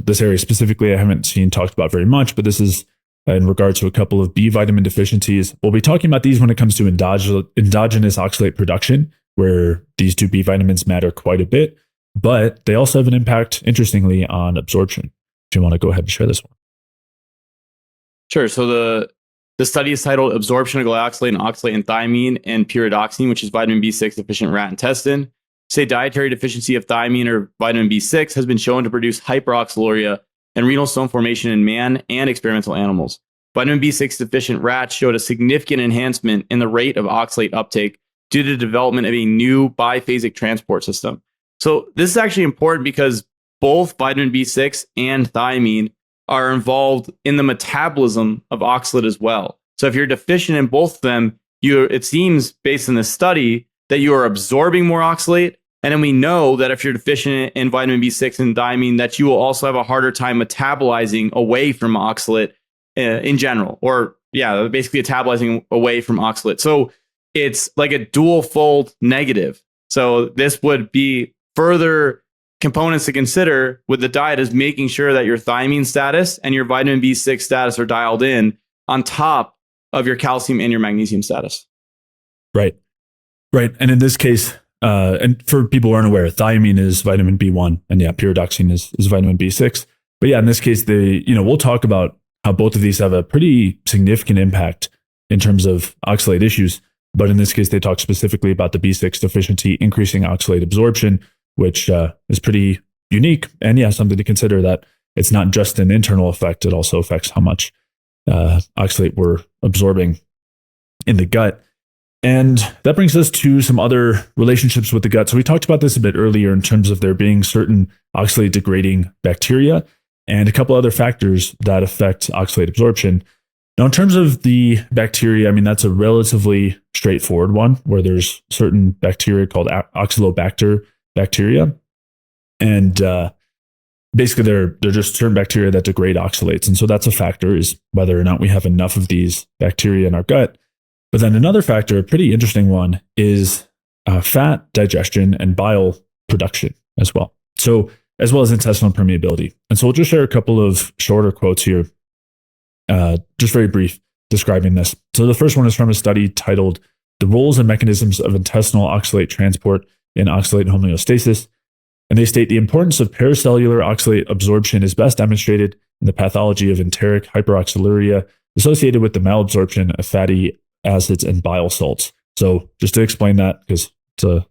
this area specifically I haven't seen talked about very much, but this is in regard to a couple of B vitamin deficiencies. We'll be talking about these when it comes to endogenous oxalate production, where these two B vitamins matter quite a bit, but they also have an impact, interestingly, on absorption. Do you want to go ahead and share this one? Sure. So the study is titled "Absorption of Glyoxylate and Oxalate in Thiamine and Pyridoxine," which is vitamin B6 deficient rat intestine. Say dietary deficiency of thiamine or vitamin B6 has been shown to produce hyperoxaluria and renal stone formation in man and experimental animals. Vitamin B6 deficient rats showed a significant enhancement in the rate of oxalate uptake due to the development of a new biphasic transport system. So this is actually important because both vitamin B6 and thiamine are involved in the metabolism of oxalate as well. So if you're deficient in both of them, it seems based on this study that you are absorbing more oxalate. And then we know that if you're deficient in vitamin B6 and thiamine, that you will also have a harder time metabolizing away from oxalate in general, or basically metabolizing away from oxalate. So it's like a dual fold negative. So this would be further components to consider with the diet, is making sure that your thiamine status and your vitamin B6 status are dialed in on top of your calcium and your magnesium status. Right. And in this case, and for people who aren't aware, thiamine is vitamin B1, and pyridoxine is vitamin B6. But in this case, we'll talk about how both of these have a pretty significant impact in terms of oxalate issues. But in this case, they talk specifically about the B6 deficiency increasing oxalate absorption, which is pretty unique. And something to consider, that it's not just an internal effect. It also affects how much oxalate we're absorbing in the gut. And that brings us to some other relationships with the gut. So we talked about this a bit earlier in terms of there being certain oxalate degrading bacteria and a couple other factors that affect oxalate absorption. Now, in terms of the bacteria, I mean, that's a relatively straightforward one where there's certain bacteria called oxalobacter bacteria. And basically, they're just certain bacteria that degrade oxalates. And so that's a factor, is whether or not we have enough of these bacteria in our gut. But then another factor, a pretty interesting one, is fat digestion and bile production as well. So, as well as intestinal permeability. And so we'll just share a couple of shorter quotes here, just very brief, describing this. So the first one is from a study titled "The Roles and Mechanisms of Intestinal Oxalate Transport in Oxalate Homeostasis." And they state the importance of paracellular oxalate absorption is best demonstrated in the pathology of enteric hyperoxaluria associated with the malabsorption of fatty acids and bile salts. So just to explain that, because it's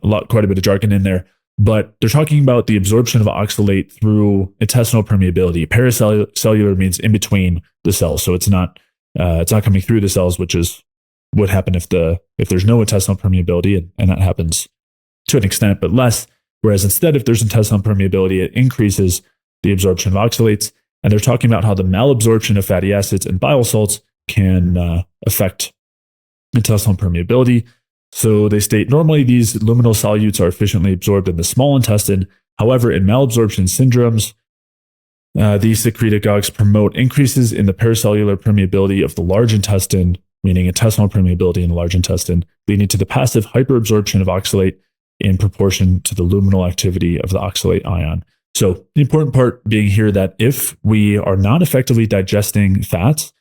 quite a bit of jargon in there, but they're talking about the absorption of oxalate through intestinal permeability. Paracellular means in between the cells, so it's not coming through the cells, which is what happen if there's no intestinal permeability, and that happens to an extent, but less. Whereas instead, if there's intestinal permeability, it increases the absorption of oxalates. And they're talking about how the malabsorption of fatty acids and bile salts can affect intestinal permeability. So they state normally these luminal solutes are efficiently absorbed in the small intestine. However, in malabsorption syndromes, these secretagogues promote increases in the paracellular permeability of the large intestine, meaning intestinal permeability in the large intestine, leading to the passive hyperabsorption of oxalate in proportion to the luminal activity of the oxalate ion. So the important part being here that if we are not effectively digesting fats,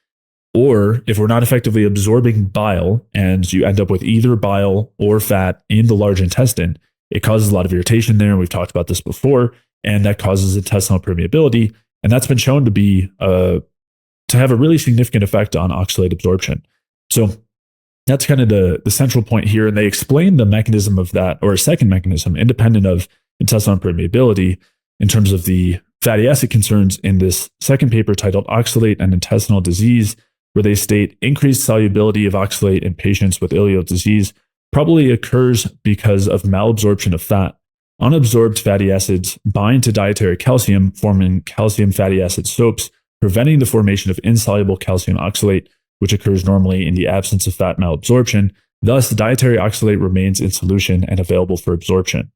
or if we're not effectively absorbing bile and you end up with either bile or fat in the large intestine, it causes a lot of irritation there. We've talked about this before, and that causes intestinal permeability. And that's been shown to have a really significant effect on oxalate absorption. So that's kind of the central point here. And they explain the mechanism of that, or a second mechanism, independent of intestinal permeability, in terms of the fatty acid concerns in this second paper titled Oxalate and Intestinal Disease, where they state increased solubility of oxalate in patients with ileal disease probably occurs because of malabsorption of fat. Unabsorbed fatty acids bind to dietary calcium, forming calcium fatty acid soaps, preventing the formation of insoluble calcium oxalate, which occurs normally in the absence of fat malabsorption. Thus, the dietary oxalate remains in solution and available for absorption.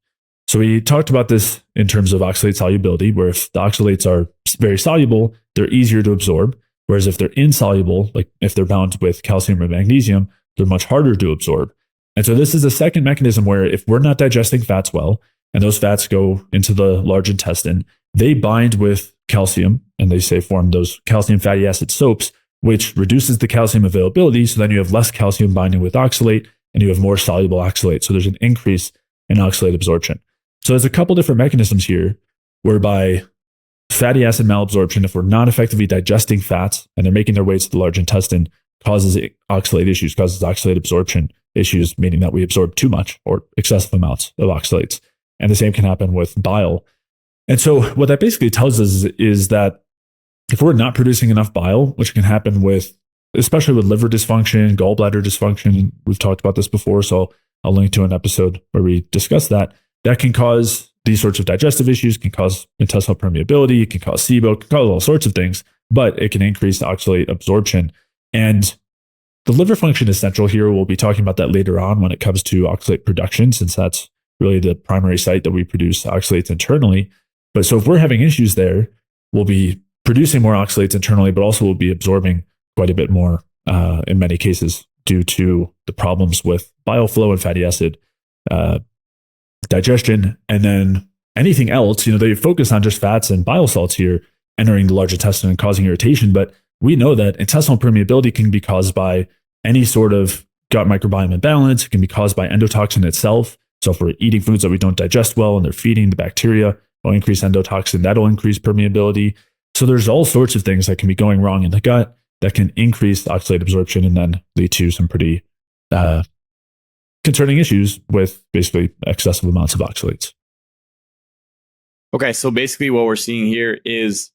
So we talked about this in terms of oxalate solubility, where if the oxalates are very soluble, they're easier to absorb. Whereas if they're insoluble, like if they're bound with calcium or magnesium, they're much harder to absorb. And so this is the second mechanism where if we're not digesting fats well, and those fats go into the large intestine, they bind with calcium, and they say form those calcium fatty acid soaps, which reduces the calcium availability. So then you have less calcium binding with oxalate, and you have more soluble oxalate. So there's an increase in oxalate absorption. So there's a couple different mechanisms here whereby fatty acid malabsorption, if we're not effectively digesting fats and they're making their way to the large intestine, causes oxalate issues, causes oxalate absorption issues, meaning that we absorb too much or excessive amounts of oxalates. And the same can happen with bile. And so what that basically tells us is that if we're not producing enough bile, which can happen with, especially with liver dysfunction, gallbladder dysfunction, we've talked about this before, so I'll link to an episode where we discuss that, that can cause these sorts of digestive issues, can cause intestinal permeability, it can cause SIBO, it can cause all sorts of things, but it can increase oxalate absorption. And the liver function is central here. We'll be talking about that later on when it comes to oxalate production, since that's really the primary site that we produce oxalates internally. But so if we're having issues there, we'll be producing more oxalates internally, but also we'll be absorbing quite a bit more in many cases due to the problems with bile flow and fatty acid digestion. And then anything else, they focus on just fats and bile salts here entering the large intestine and causing irritation. But we know that intestinal permeability can be caused by any sort of gut microbiome imbalance. It can be caused by endotoxin itself. So if we're eating foods that we don't digest well and they're feeding the bacteria, will increase endotoxin, that'll increase permeability. So there's all sorts of things that can be going wrong in the gut that can increase oxalate absorption and then lead to some pretty concerning issues with basically excessive amounts of oxalates. Okay, so basically what we're seeing here is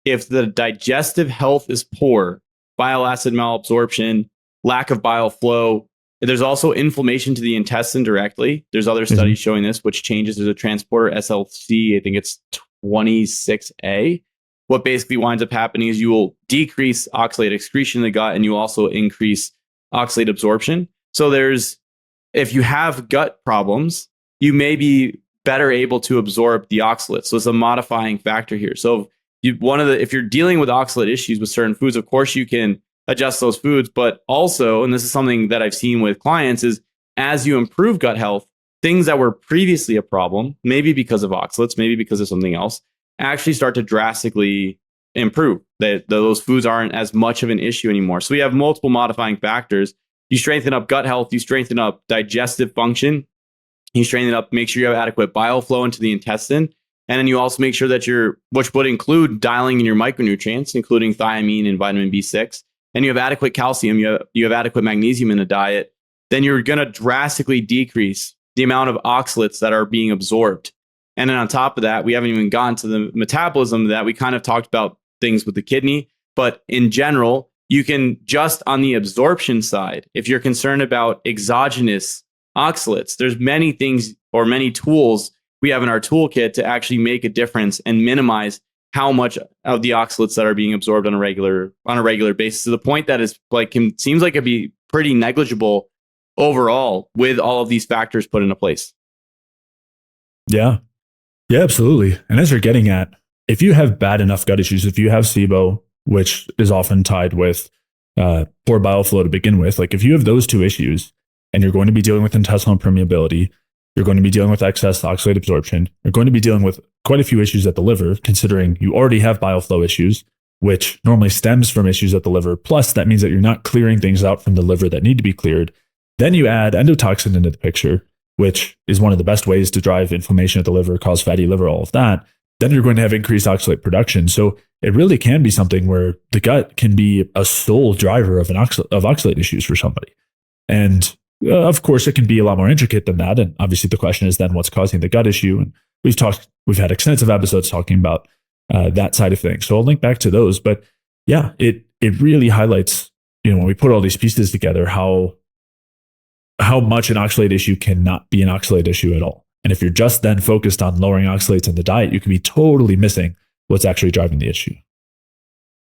if the digestive health is poor, bile acid malabsorption, lack of bile flow, There's also inflammation to the intestine directly. There's other studies showing this, which changes. There's a transporter SLC, I think it's 26A. What basically winds up happening is you will decrease oxalate excretion in the gut, and you also increase oxalate absorption. So if you have gut problems, you may be better able to absorb the oxalates. So it's a modifying factor here. So if you're dealing with oxalate issues with certain foods, of course you can adjust those foods, but also, and this is something that I've seen with clients, is as you improve gut health, things that were previously a problem, maybe because of oxalates, maybe because of something else, actually start to drastically improve. Those foods aren't as much of an issue anymore. So we have multiple modifying factors. You strengthen up gut health, you strengthen up digestive function, you strengthen up, make sure you have adequate bile flow into the intestine. And then you also make sure that which would include dialing in your micronutrients, including thiamine and vitamin B6. And you have adequate calcium, you have adequate magnesium in the diet, then you're going to drastically decrease the amount of oxalates that are being absorbed. And then on top of that, we haven't even gotten to the metabolism of that. We kind of talked about things with the kidney, but in general, you can just on the absorption side, if you're concerned about exogenous oxalates, there's many things or many tools we have in our toolkit to actually make a difference and minimize how much of the oxalates that are being absorbed on a regular basis, to the point that it's seems like it'd be pretty negligible overall with all of these factors put into place. Yeah, absolutely. And as you're getting at, if you have bad enough gut issues, if you have SIBO, which is often tied with poor bile flow to begin with, like if you have those two issues and you're going to be dealing with intestinal permeability, you're going to be dealing with excess oxalate absorption, you're going to be dealing with quite a few issues at the liver, considering you already have bile flow issues, which normally stems from issues at the liver. Plus, that means that you're not clearing things out from the liver that need to be cleared. Then you add endotoxin into the picture, which is one of the best ways to drive inflammation at the liver, cause fatty liver, all of that. Then you're going to have increased oxalate production. So it really can be something where the gut can be a sole driver of oxalate issues for somebody. And of course, it can be a lot more intricate than that. And obviously, the question is then what's causing the gut issue? And we've had extensive episodes talking about that side of things. So I'll link back to those. But yeah, it really highlights, when we put all these pieces together, how much an oxalate issue cannot be an oxalate issue at all. And if you're just then focused on lowering oxalates in the diet, you can be totally missing what's actually driving the issue.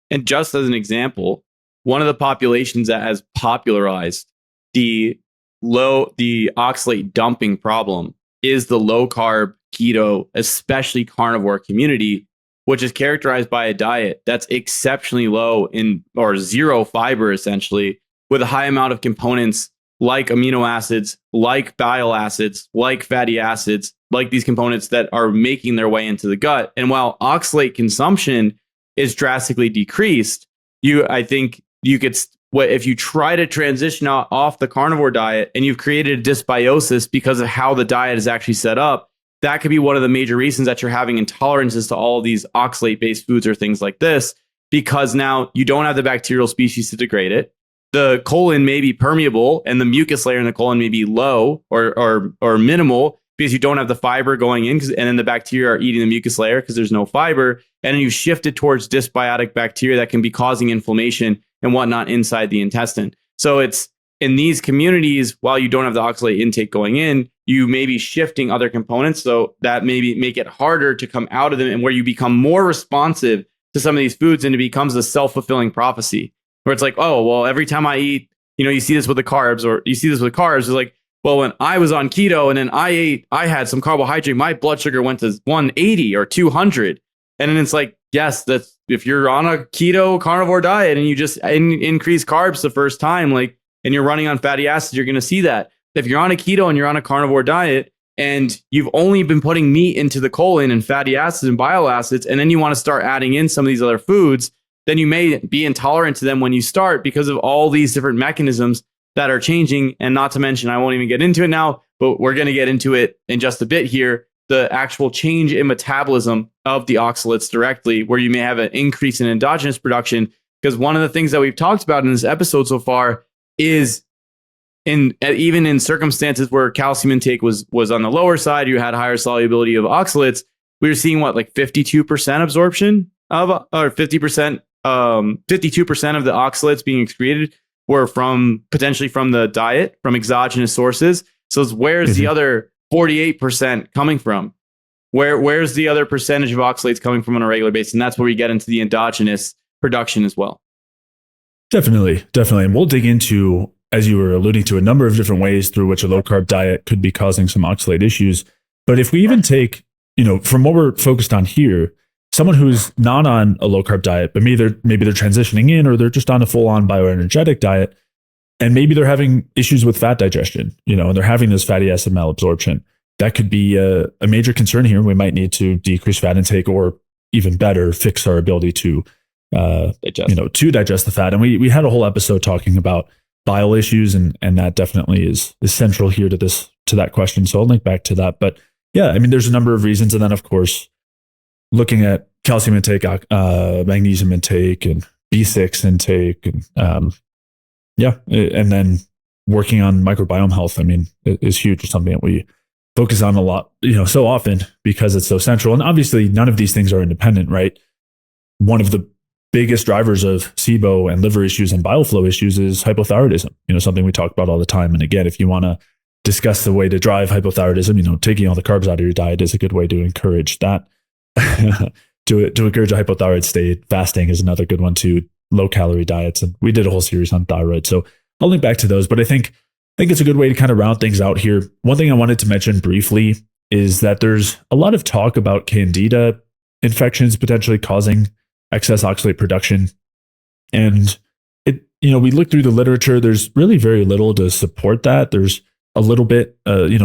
And just as an example, one of the populations that has popularized the oxalate dumping problem is the low-carb, keto, especially carnivore community, which is characterized by a diet that's exceptionally low or zero fiber, essentially, with a high amount of components like amino acids, like bile acids, like fatty acids, like these components that are making their way into the gut. And while oxalate consumption is drastically decreased, I think you could, if you try to transition off the carnivore diet and you've created a dysbiosis because of how the diet is actually set up, that could be one of the major reasons that you're having intolerances to all of these oxalate-based foods or things like this, because now you don't have the bacterial species to degrade it. The colon may be permeable and the mucus layer in the colon may be low or minimal because you don't have the fiber going in, and then the bacteria are eating the mucus layer because there's no fiber. And then you shift it towards dysbiotic bacteria that can be causing inflammation and whatnot inside the intestine. So it's in these communities, while you don't have the oxalate intake going in, you may be shifting other components. So that maybe make it harder to come out of them, and where you become more responsive to some of these foods, and it becomes a self-fulfilling prophecy where it's like, oh, well, every time I eat, you see this with the carbs, it's like, well, when I was on keto and then I had some carbohydrate, my blood sugar went to 180 or 200. And then it's like, yes, that's if you're on a keto carnivore diet and you just increase carbs the first time, and you're running on fatty acids, you're going to see that. If you're on a keto and you're on a carnivore diet and you've only been putting meat into the colon and fatty acids and bile acids, and then you want to start adding in some of these other foods, then you may be intolerant to them when you start because of all these different mechanisms that are changing. And not to mention, I won't even get into it now, but we're going to get into it in just a bit here, the actual change in metabolism of the oxalates directly, where you may have an increase in endogenous production. Because one of the things that we've talked about in this episode so far is even in circumstances where calcium intake was on the lower side, you had higher solubility of oxalates, we were seeing 52% absorption of, or 52% of the oxalates being excreted. were potentially from the diet, from exogenous sources. So where's the other 48% coming from? Where's the other percentage of oxalates coming from on a regular basis? And that's where we get into the endogenous production as well. Definitely. And we'll dig into, as you were alluding to, a number of different ways through which a low-carb diet could be causing some oxalate issues. But if we even take, from what we're focused on here, someone who's not on a low-carb diet, but maybe they're transitioning in, or they're just on a full-on bioenergetic diet, and maybe they're having issues with fat digestion, and they're having this fatty acid malabsorption. That could be a major concern here. We might need to decrease fat intake, or even better, fix our ability to digest the fat. And we had a whole episode talking about bile issues, and that definitely is central here to that question. So I'll link back to that. But yeah, I mean, there's a number of reasons. And then of course, looking at calcium intake, magnesium intake, and B6 intake, and and then working on microbiome health, I mean, is huge. It's something that we focus on a lot, so often, because it's so central. And obviously none of these things are independent, right? One of the biggest drivers of SIBO and liver issues and bile flow issues is hypothyroidism, something we talk about all the time. And again, if you want to discuss the way to drive hypothyroidism, taking all the carbs out of your diet is a good way to encourage that. to encourage a hypothyroid state. Fasting is another good one too. Low calorie diets. And we did a whole series on thyroid. So I'll link back to those, but I think it's a good way to kind of round things out here. One thing I wanted to mention briefly is that there's a lot of talk about candida infections potentially causing excess oxalate production. And we look through the literature, there's really very little to support that. There's a little bit,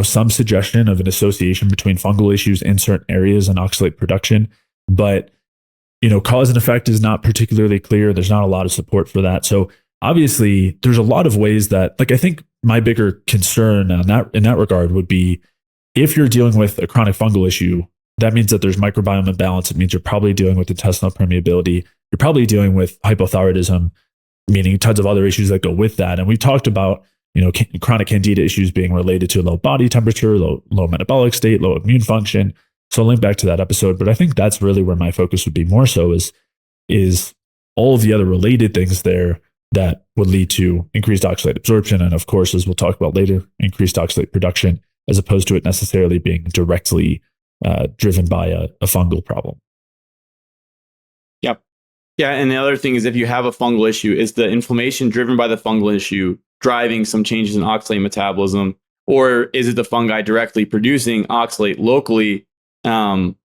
some suggestion of an association between fungal issues in certain areas and oxalate production. But, cause and effect is not particularly clear. There's not a lot of support for that. So obviously there's a lot of ways that, I think my bigger concern in that regard would be, if you're dealing with a chronic fungal issue, that means that there's microbiome imbalance. It means you're probably dealing with intestinal permeability. You're probably dealing with hypothyroidism, meaning tons of other issues that go with that. And we've talked about, chronic candida issues being related to low body temperature, low metabolic state, low immune function. So I'll link back to that episode. But I think that's really where my focus would be more so is all of the other related things there that would lead to increased oxalate absorption. And of course, as we'll talk about later, increased oxalate production, as opposed to it necessarily being directly driven by a fungal problem. Yep. Yeah. And the other thing is, if you have a fungal issue, is the inflammation driven by the fungal issue driving some changes in oxalate metabolism, or is it the fungi directly producing oxalate locally?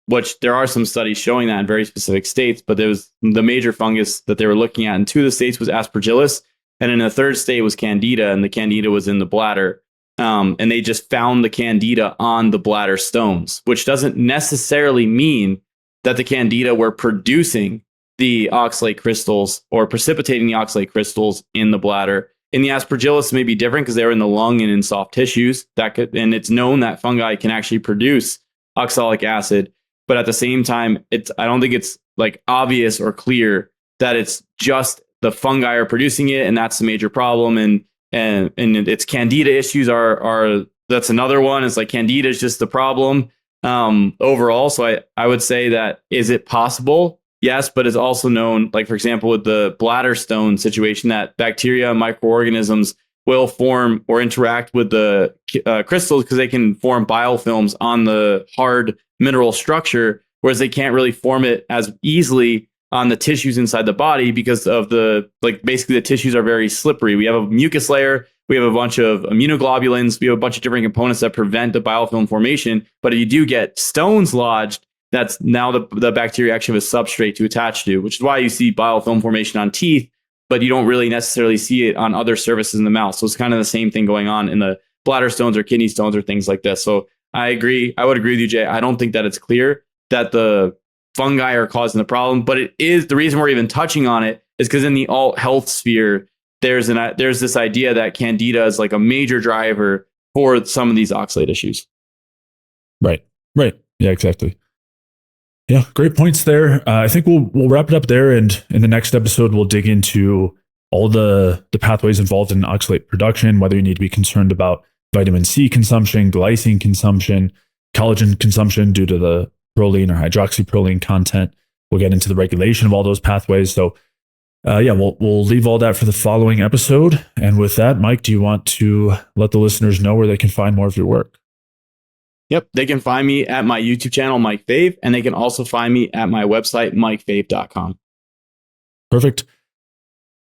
Which there are some studies showing that in very specific states, but there was the major fungus that they were looking at in 2 of the states was aspergillus, and in the 3rd state was candida, and the candida was in the bladder. And they just found the candida on the bladder stones, which doesn't necessarily mean that the candida were producing the oxalate crystals or precipitating the oxalate crystals in the bladder. In the aspergillus, it may be different because they're in the lung and in soft tissues. And it's known that fungi can actually produce oxalic acid, but at the same time, I don't think it's obvious or clear that it's just the fungi are producing it, and that's the major problem. And its candida issues are that's another one. It's candida is just the problem overall. So I would say that, is it possible? Yes, but it's also known, for example, with the bladder stone situation, that bacteria and microorganisms will form or interact with the crystals because they can form biofilms on the hard mineral structure, whereas they can't really form it as easily on the tissues inside the body because of basically the tissues are very slippery. We have a mucus layer, we have a bunch of immunoglobulins, we have a bunch of different components that prevent the biofilm formation. But if you do get stones lodged, that's now the bacteria actually have a substrate to attach to, which is why you see biofilm formation on teeth, but you don't really necessarily see it on other surfaces in the mouth. So it's kind of the same thing going on in the bladder stones or kidney stones or things like this. So I agree. I would agree with you, Jay. I don't think that it's clear that the fungi are causing the problem, but it is the reason we're even touching on it is because in the alt health sphere, there's this idea that candida is a major driver for some of these oxalate issues. Right. Yeah, exactly. Yeah, great points there. I think we'll wrap it up there, and in the next episode, we'll dig into all the pathways involved in oxalate production, whether you need to be concerned about vitamin C consumption, glycine consumption, collagen consumption due to the proline or hydroxyproline content. We'll get into the regulation of all those pathways. So We'll leave all that for the following episode. And with that, Mike, do you want to let the listeners know where they can find more of your work? Yep. They can find me at my YouTube channel, Mike Fave, and they can also find me at my website, mikefave.com. Perfect.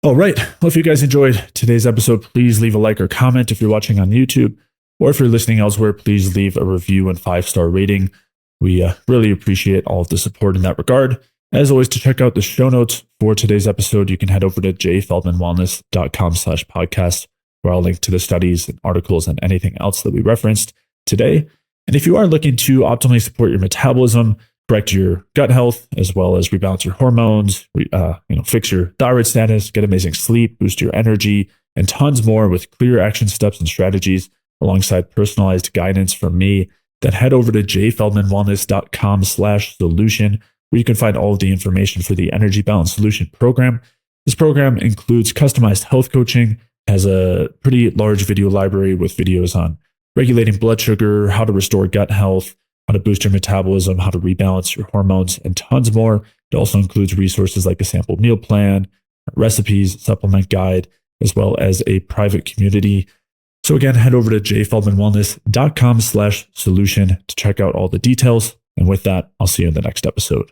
All right. Well, if you guys enjoyed today's episode, please leave a like or comment if you're watching on YouTube, or if you're listening elsewhere, please leave a review and 5-star rating. We really appreciate all of the support in that regard. As always, to check out the show notes for today's episode, you can head over to jfeldmanwellness.com/podcast, where I'll link to the studies and articles and anything else that we referenced today. And if you are looking to optimally support your metabolism, correct your gut health, as well as rebalance your hormones, fix your thyroid status, get amazing sleep, boost your energy, and tons more with clear action steps and strategies alongside personalized guidance from me, then head over to jfeldmanwellness.com/solution, where you can find all of the information for the Energy Balance Solution program. This program includes customized health coaching, has a pretty large video library with videos on regulating blood sugar, how to restore gut health, how to boost your metabolism, how to rebalance your hormones, and tons more. It also includes resources like a sample meal plan, recipes, supplement guide, as well as a private community. So again, head over to jfeldmanwellness.com/solution to check out all the details. And with that, I'll see you in the next episode.